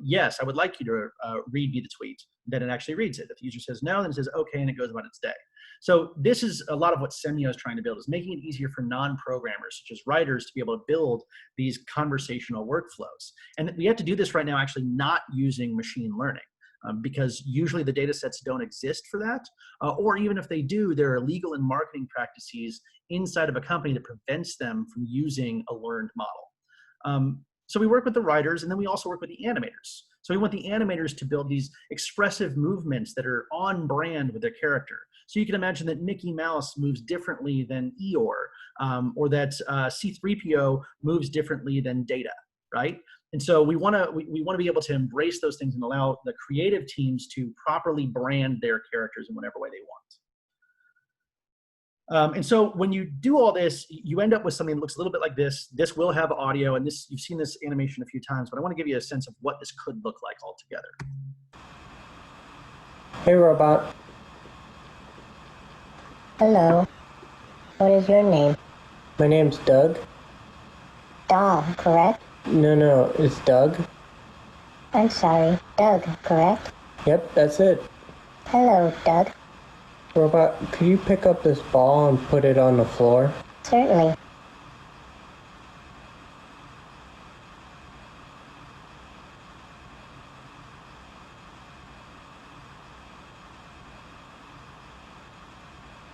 yes, I would like you to read me the tweet, then it actually reads it. If the user says no, then it says okay, and it goes about its day. So this is a lot of what Semio is trying to build, is making it easier for non-programmers, such as writers, to be able to build these conversational workflows. And we have to do this right now actually not using machine learning, because usually the data sets don't exist for that, or even if they do, there are legal and marketing practices inside of a company that prevents them from using a learned model. So we work with the writers, and then we also work with the animators. So we want the animators to build these expressive movements that are on brand with their character. So you can imagine that Mickey Mouse moves differently than Eeyore, or that C-3PO moves differently than Data, right? And so we want to be able to embrace those things and allow the creative teams to properly brand their characters in whatever way they want. And so when you do all this, you end up with something that looks a little bit like this. This will have audio, and this, you've seen this animation a few times, but I want to give you a sense of what this could look like altogether. Hey, robot. Hello. What is your name? My name's Doug. Dom, correct? No, it's Doug. I'm sorry, Doug, correct? Yep, that's it. Hello, Doug. Robot, could you pick up this ball and put it on the floor? Certainly.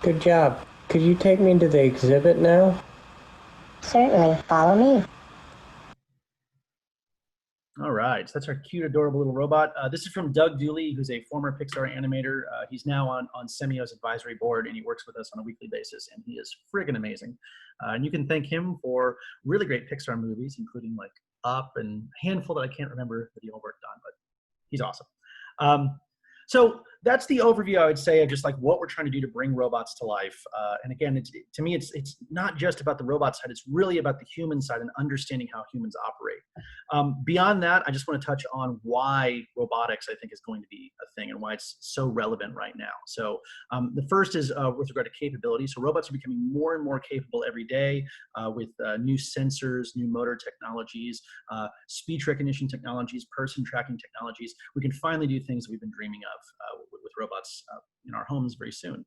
Good job. Could you take me to the exhibit now? Certainly. Follow me. All right, so that's our cute, adorable little robot. This is from Doug Dooley, who's a former Pixar animator. He's now on Semio's advisory board, and he works with us on a weekly basis, and he is friggin' amazing. And you can thank him for really great Pixar movies, including like Up and a handful that I can't remember that he all worked on, but he's awesome. So that's the overview, I would say, of just like what we're trying to do to bring robots to life. And again, to me, it's not just about the robot side. It's really about the human side and understanding how humans operate. Beyond that, I just want to touch on why robotics, I think, is going to be a thing and why it's so relevant right now. So the first is with regard to capability. So robots are becoming more and more capable every day with new sensors, new motor technologies, speech recognition technologies, person tracking technologies. We can finally do things that we've been dreaming of with robots in our homes very soon.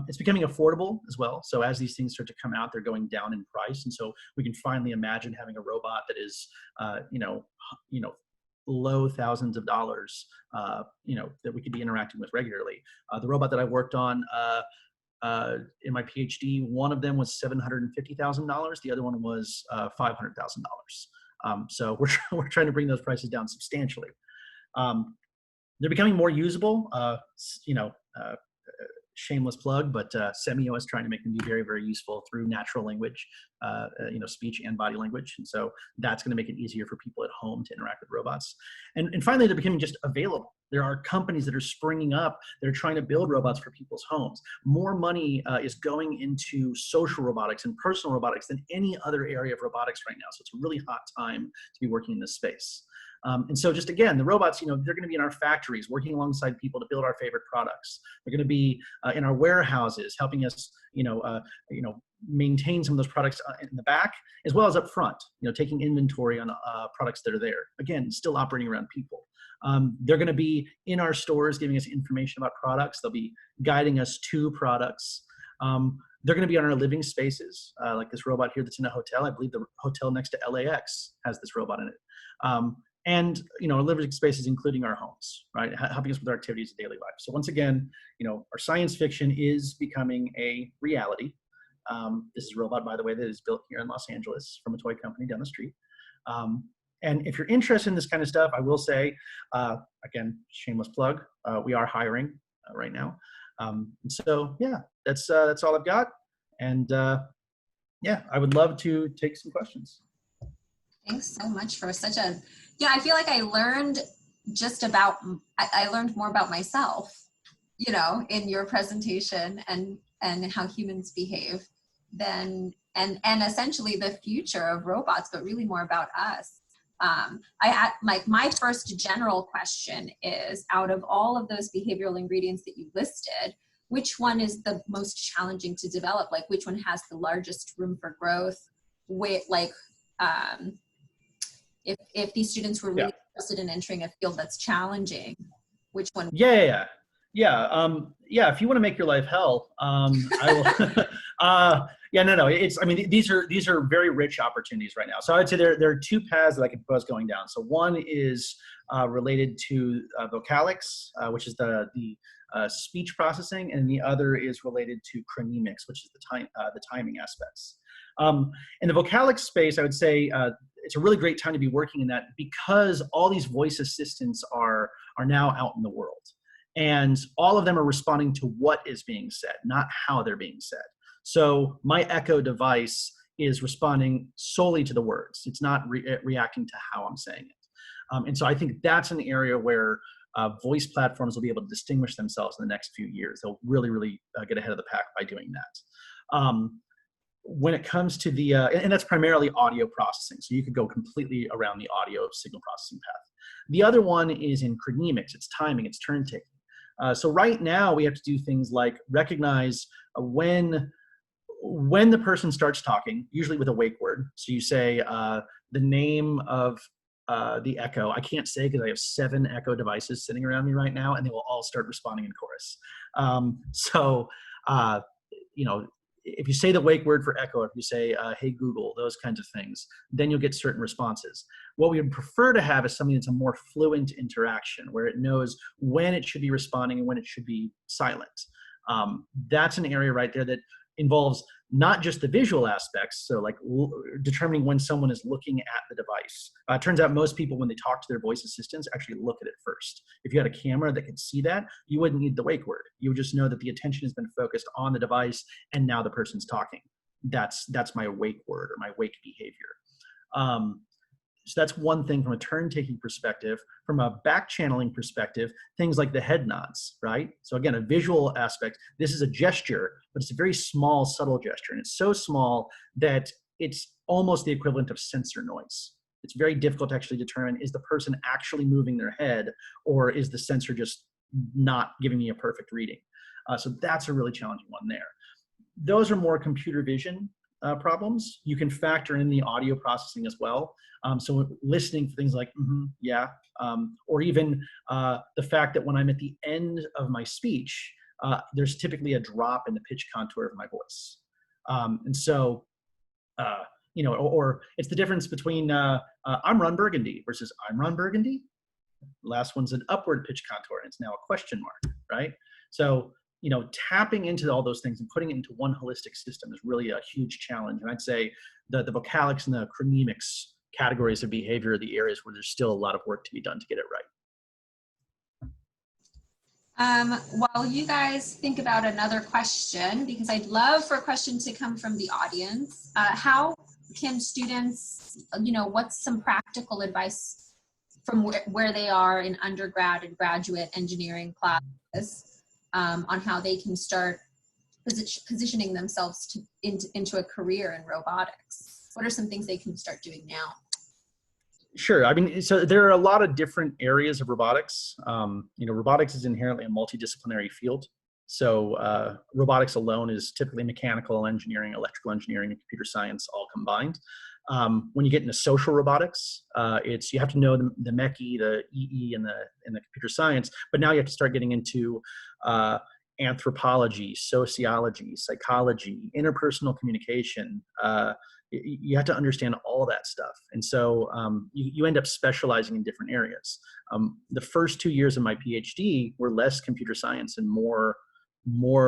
It's becoming affordable as well. So as these things start to come out, they're going down in price. And so we can finally imagine having a robot that is, low thousands of dollars, that we could be interacting with regularly. The robot that I worked on in my PhD, one of them was $750,000. The other one was $500,000. So we're trying to bring those prices down substantially. They're becoming more usable, shameless plug, but Semio is trying to make them be very, very useful through natural language, speech and body language. And so that's going to make it easier for people at home to interact with robots. And finally, they're becoming just available. There are companies that are springing up that are trying to build robots for people's homes. More money is going into social robotics and personal robotics than any other area of robotics right now. So it's a really hot time to be working in this space. And so just again, the robots, they're going to be in our factories, working alongside people to build our favorite products. They're going to be in our warehouses, helping us, maintain some of those products in the back, as well as up front, taking inventory on products that are there. Again, still operating around people. They're going to be in our stores, giving us information about products. They'll be guiding us to products. They're going to be on our living spaces, like this robot here that's in a hotel. I believe the hotel next to LAX has this robot in it. And our living spaces, including our homes, right? Helping us with our activities of daily life. So once again, our science fiction is becoming a reality. This is a robot, by the way, that is built here in Los Angeles from a toy company down the street. And if you're interested in this kind of stuff, I will say, again, shameless plug, we are hiring right now. And so yeah, that's all I've got. And yeah, I would love to take some questions. Thanks so much for such a, I feel like I learned I learned more about myself, in your presentation and how humans behave and essentially the future of robots, but really more about us. My first general question is, out of all of those behavioral ingredients that you listed, which one is the most challenging to develop? Like, which one has the largest room for growth? If these students were really interested in entering a field that's challenging, which one? Yeah. If you want to make your life hell, I will. These are very rich opportunities right now. So I would say there are two paths that I can propose going down. So one is related to vocalics, which is the speech processing, and the other is related to chronemics, which is the timing aspects. In the vocalics space, I would say it's a really great time to be working in that, because all these voice assistants are now out in the world, and all of them are responding to what is being said, not how they're being said. So my Echo device is responding solely to the words. It's not reacting to how I'm saying it. And so I think that's an area where voice platforms will be able to distinguish themselves in the next few years. They'll really, really get ahead of the pack by doing that. When it comes to the, and that's primarily audio processing. So you could go completely around the audio signal processing path. The other one is in chronemics. It's timing, it's turn taking. So right now we have to do things like recognize when the person starts talking, usually with a wake word. So you say the name of the Echo. I can't say because I have 7 Echo devices sitting around me right now, and they will all start responding in chorus. You know, if you say the wake word for Echo, if you say, hey Google, those kinds of things, then you'll get certain responses. What we would prefer to have is something that's a more fluent interaction, where it knows when it should be responding and when it should be silent. That's an area right there that involves not just the visual aspects, so like determining when someone is looking at the device. It turns out most people, when they talk to their voice assistants, actually look at it first. If you had a camera that could see that, you wouldn't need the wake word. You would just know that the attention has been focused on the device and now the person's talking. That's my wake word or my wake behavior. So that's one thing from a turn-taking perspective. From a back-channeling perspective, things like the head nods, right? So again, a visual aspect. This is a gesture, but it's a very small, subtle gesture. And it's so small that it's almost the equivalent of sensor noise. It's very difficult to actually determine, is the person actually moving their head, or is the sensor just not giving me a perfect reading? So that's a really challenging one there. Those are more computer vision problems. You can factor in the audio processing as well. So listening for things like, yeah, or even the fact that when I'm at the end of my speech, there's typically a drop in the pitch contour of my voice. And so, you know, or it's the difference between I'm Ron Burgundy versus I'm Ron Burgundy. The last one's an upward pitch contour, and it's now a question mark, right? So, you know, tapping into all those things and putting it into one holistic system is really a huge challenge. And I'd say the vocalics and the chronemics categories of behavior are the areas where there's still a lot of work to be done to get it right. While you guys think about another question, because I'd love for a question to come from the audience, how can students, you know, what's some practical advice from where they are in undergrad and graduate engineering classes on how they can start positioning themselves into a career in robotics? What are some things they can start doing now? Sure. I mean, so there are a lot of different areas of robotics. You know, robotics is inherently a multidisciplinary field. So robotics alone is typically mechanical engineering, electrical engineering, and computer science all combined. When you get into social robotics, you have to know the MECI, the EE, and the computer science, but now you have to start getting into anthropology, sociology, psychology, interpersonal communication. You have to understand all that stuff. And so you end up specializing in different areas. The first 2 years of my PhD were less computer science and more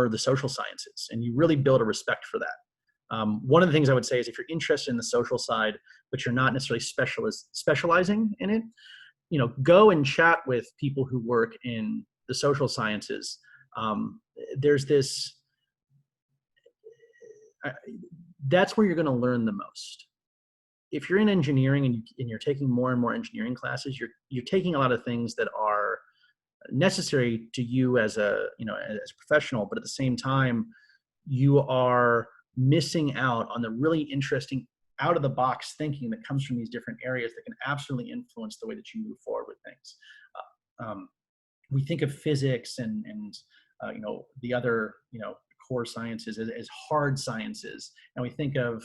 the social sciences. And you really build a respect for that. One of the things I would say is if you're interested in the social side, but you're not necessarily specializing in it, you know, go and chat with people who work in the social sciences. There's this, that's where you're going to learn the most. If you're in engineering and you're taking more and more engineering classes, you're taking a lot of things that are necessary to you as a professional, but at the same time, you are missing out on the really interesting out of the box thinking that comes from these different areas that can absolutely influence the way that you move forward with things. We think of physics and you know, the other, you know, core sciences as hard sciences, and we think of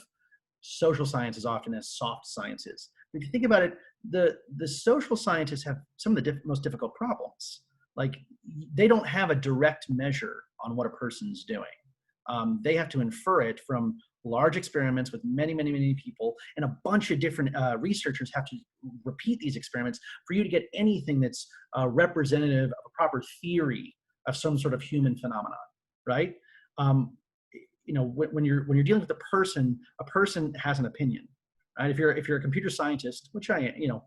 social sciences often as soft sciences. If you think about it, the social scientists have some of the most difficult problems. Like, they don't have a direct measure on what a person's doing. They have to infer it from large experiments with many, many, many people, and a bunch of different researchers have to repeat these experiments for you to get anything that's representative of a proper theory of some sort of human phenomenon, right? You know, when you're dealing with a person has an opinion, right? If you're a computer scientist, which I am,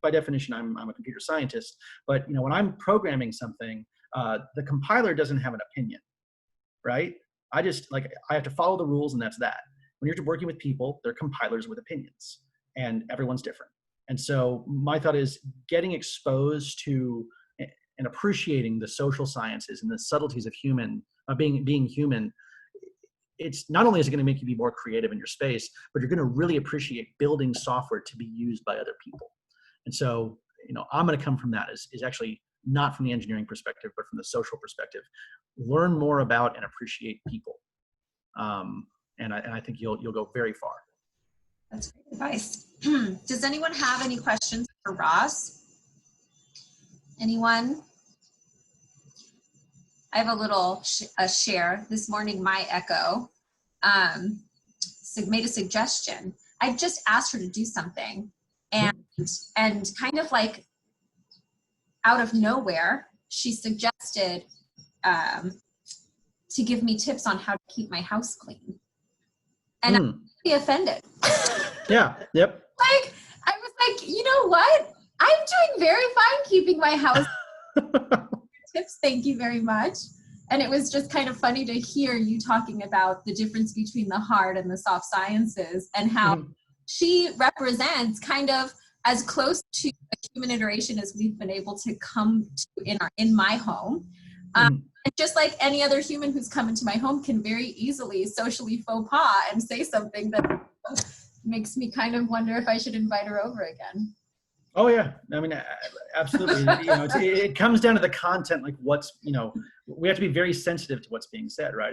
by definition, I'm a computer scientist, but when I'm programming something, the compiler doesn't have an opinion, right? I have to follow the rules, and that's that. When you're working with people, they're compilers with opinions, and everyone's different. And so my thought is getting exposed to and appreciating the social sciences and the subtleties of being human. It's not only is it going to make you be more creative in your space, but you're going to really appreciate building software to be used by other people. And so, I'm going to come from that is actually not from the engineering perspective, but from the social perspective. Learn more about and appreciate people. And I think you'll go very far. That's great advice. Does anyone have any questions for Ross? Anyone? I have a little share. This morning, my Echo made a suggestion. I just asked her to do something, and kind of like out of nowhere, she suggested to give me tips on how to keep my house clean. And I'm really offended. Yeah, yep. I was like, you know what? I'm doing very fine keeping my house. Tips, thank you very much. And it was just kind of funny to hear you talking about the difference between the hard and the soft sciences, and how she represents kind of as close to a human iteration as we've been able to come to in my home. And just like any other human who's come into my home can very easily socially faux pas and say something that makes me kind of wonder if I should invite her over again. Oh yeah, I mean, absolutely. It comes down to the content, like we have to be very sensitive to what's being said, right?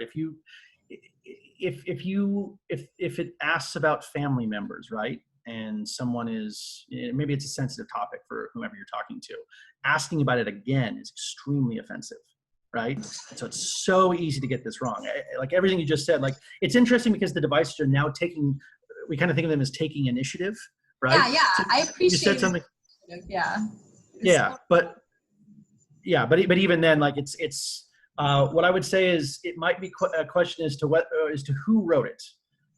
If it asks about family members, right? And someone is, maybe it's a sensitive topic for whomever you're talking to, asking about it again is extremely offensive, right? And so it's so easy to get this wrong. Like everything you just said, like it's interesting because the devices are now we kind of think of them as taking initiative, right? Yeah, so I appreciate you said something. Yeah. But even then, like it's what I would say is it might be a question as to who wrote it.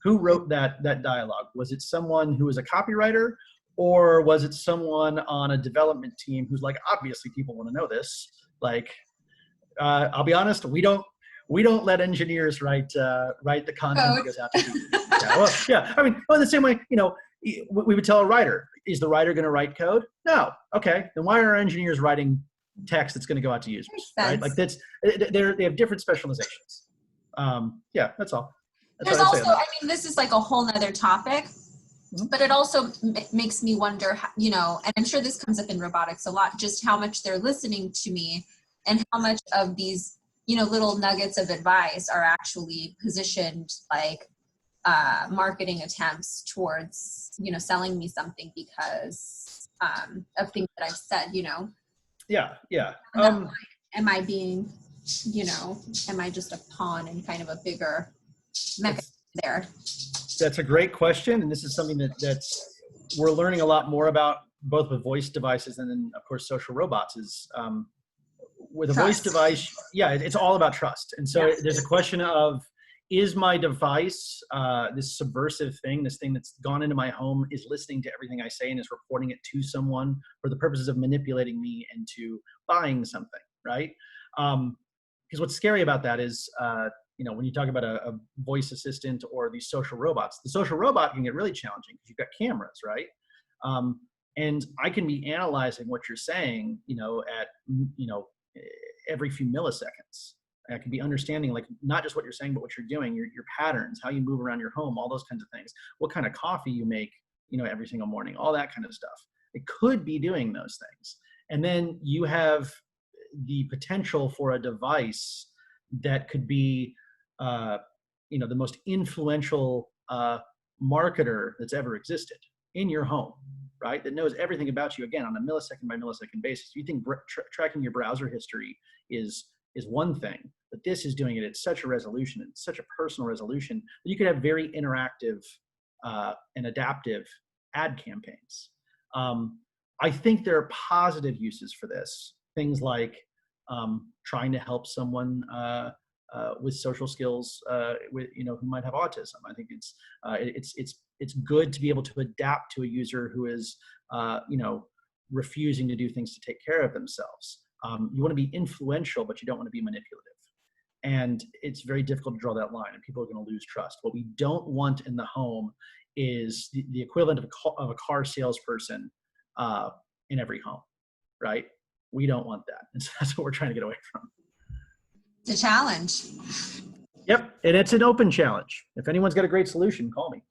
Who wrote that dialogue? Was it someone who was a copywriter, or was it someone on a development team who's like, obviously people want to know this. Like, I'll be honest, we don't let engineers write the content that goes out to people. I mean, the same way, we would tell a writer, is the writer going to write code? No. Okay, then why are engineers writing text that's going to go out to users? Right? Like they have different specializations. That's all. There's also, I mean, this is like a whole nother topic, but it also makes me wonder, and I'm sure this comes up in robotics a lot, just how much they're listening to me and how much of these, little nuggets of advice are actually positioned like marketing attempts towards, selling me something because of things that I've said, Yeah. Am I being, am I just a pawn in kind of a bigger mechanism there? That's a great question, and this is something that's we're learning a lot more about, both with voice devices and then of course social robots. Is with a voice device, it's all about trust. And so there's a question of, is my device, this subversive thing, this thing that's gone into my home, is listening to everything I say and is reporting it to someone for the purposes of manipulating me into buying something, right? Because what's scary about that is, when you talk about a voice assistant or these social robots, the social robot can get really challenging because you've got cameras, right? And I can be analyzing what you're saying, at, every few milliseconds. I can be understanding, like, not just what you're saying, but what you're doing, your patterns, how you move around your home, all those kinds of things, what kind of coffee you make, every single morning, all that kind of stuff. It could be doing those things. And then you have the potential for a device that could be, the most influential marketer that's ever existed in your home, right? That knows everything about you, again, on a millisecond by millisecond basis. You think tracking your browser history is one thing, but this is doing it at such a resolution, it's such a personal resolution, that you could have very interactive and adaptive ad campaigns. I think there are positive uses for this. Things like trying to help someone with social skills, who might have autism. I think it's good to be able to adapt to a user who is, you know, refusing to do things to take care of themselves. You want to be influential, but you don't want to be manipulative. And it's very difficult to draw that line, and people are going to lose trust. What we don't want in the home is the equivalent of a car salesperson in every home, right? We don't want that. And so that's what we're trying to get away from. It's a challenge. Yep, and it's an open challenge. If anyone's got a great solution, call me.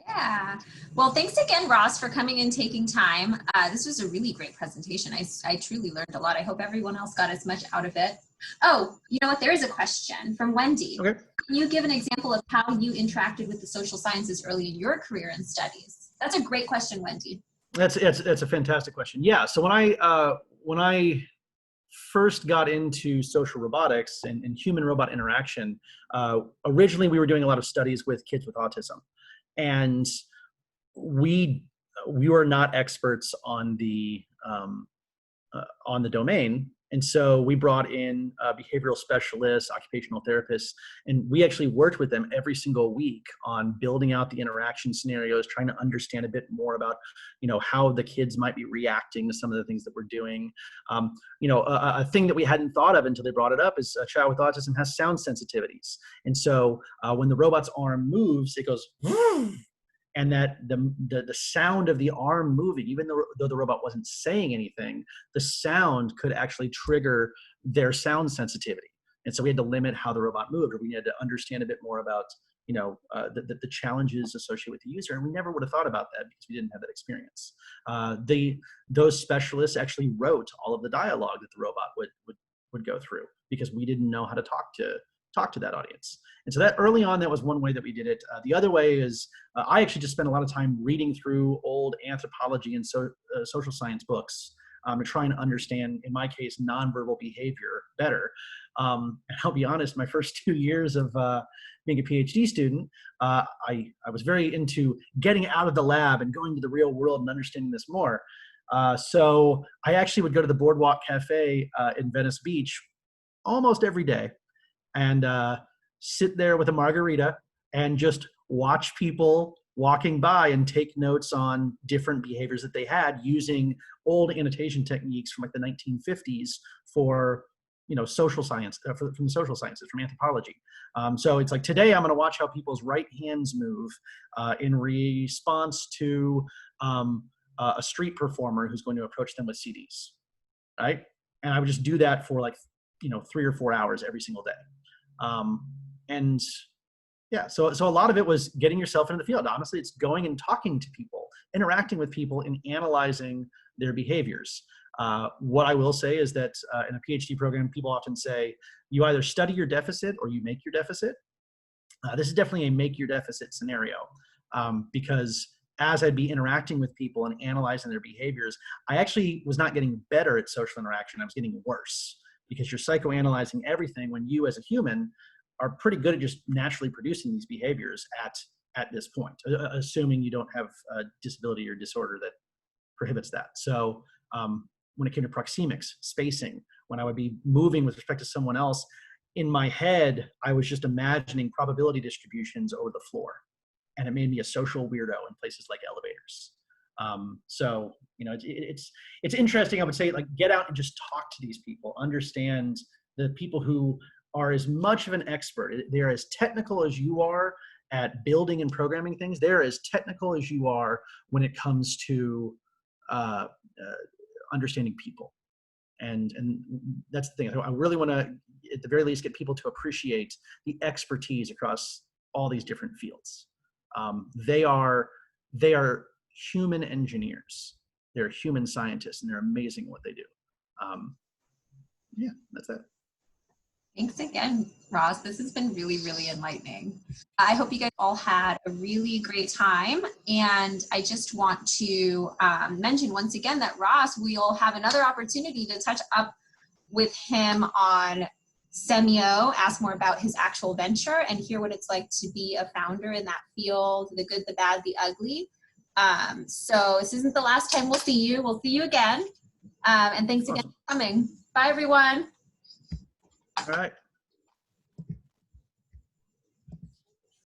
Yeah. Well, thanks again, Ross, for coming and taking time. This was a really great presentation. I truly learned a lot. I hope everyone else got as much out of it. Oh, you know what? There is a question from Wendy. Okay. Can you give an example of how you interacted with the social sciences early in your career and studies? That's a great question, Wendy. That's a fantastic question. Yeah. So when I first got into social robotics and human robot interaction, originally we were doing a lot of studies with kids with autism, and we were not experts on the domain. And so we brought in behavioral specialists, occupational therapists, and we actually worked with them every single week on building out the interaction scenarios, trying to understand a bit more about, you know, how the kids might be reacting to some of the things that we're doing. You know, a thing that we hadn't thought of until they brought it up is a child with autism has sound sensitivities. And so when the robot's arm moves, it goes, and that the sound of the arm moving, even though the robot wasn't saying anything, the sound could actually trigger their sound sensitivity. And so we had to limit how the robot moved, or we had to understand a bit more about, you know, the challenges associated with the user. And we never would have thought about that because we didn't have that experience. Those specialists actually wrote all of the dialogue that the robot would go through, because we didn't know how to talk to that audience. And so that early on, that was one way that we did it. The other way is I actually just spent a lot of time reading through old anthropology and social science books to try and understand, in my case, nonverbal behavior better. And I'll be honest, my first 2 years of being a PhD student, I was very into getting out of the lab and going to the real world and understanding this more. So I actually would go to the Boardwalk Cafe in Venice Beach almost every day, and sit there with a margarita and just watch people walking by and take notes on different behaviors that they had using old annotation techniques from like the 1950s for, you know, social science, from the social sciences, from anthropology. So it's like, today I'm going to watch how people's right hands move in response to a street performer who's going to approach them with CDs, right? And I would just do that for like, you know, 3 or 4 hours every single day. And yeah, so a lot of it was getting yourself into the field. Honestly, it's going and talking to people, interacting with people, and analyzing their behaviors. What I will say is that in a PhD program, people often say, you either study your deficit or you make your deficit. This is definitely a make your deficit scenario, because as I'd be interacting with people and analyzing their behaviors, I actually was not getting better at social interaction. I was getting worse, because you're psychoanalyzing everything when you as a human are pretty good at just naturally producing these behaviors at this point, assuming you don't have a disability or disorder that prohibits that. So when it came to proxemics, spacing, when I would be moving with respect to someone else, in my head, I was just imagining probability distributions over the floor. And it made me a social weirdo in places like elevators. So, you know, it's interesting. I would say, like, get out and just talk to these people, understand the people who are as much of an expert. They're as technical as you are at building and programming things. They're as technical as you are when it comes to understanding people. And that's the thing. I really want to, at the very least, get people to appreciate the expertise across all these different fields. They are human engineers. They're human scientists, and they're amazing at what they do. Yeah, that's it. Thanks again, Ross. This has been really, really enlightening. I hope you guys all had a really great time. And I just want to mention once again that Ross, we'll have another opportunity to touch up with him on Semio, ask more about his actual venture, and hear what it's like to be a founder in that field, the good, the bad, the ugly. So this isn't the last time we'll see you. We'll see you again. And thanks again for coming. Bye, everyone. All right.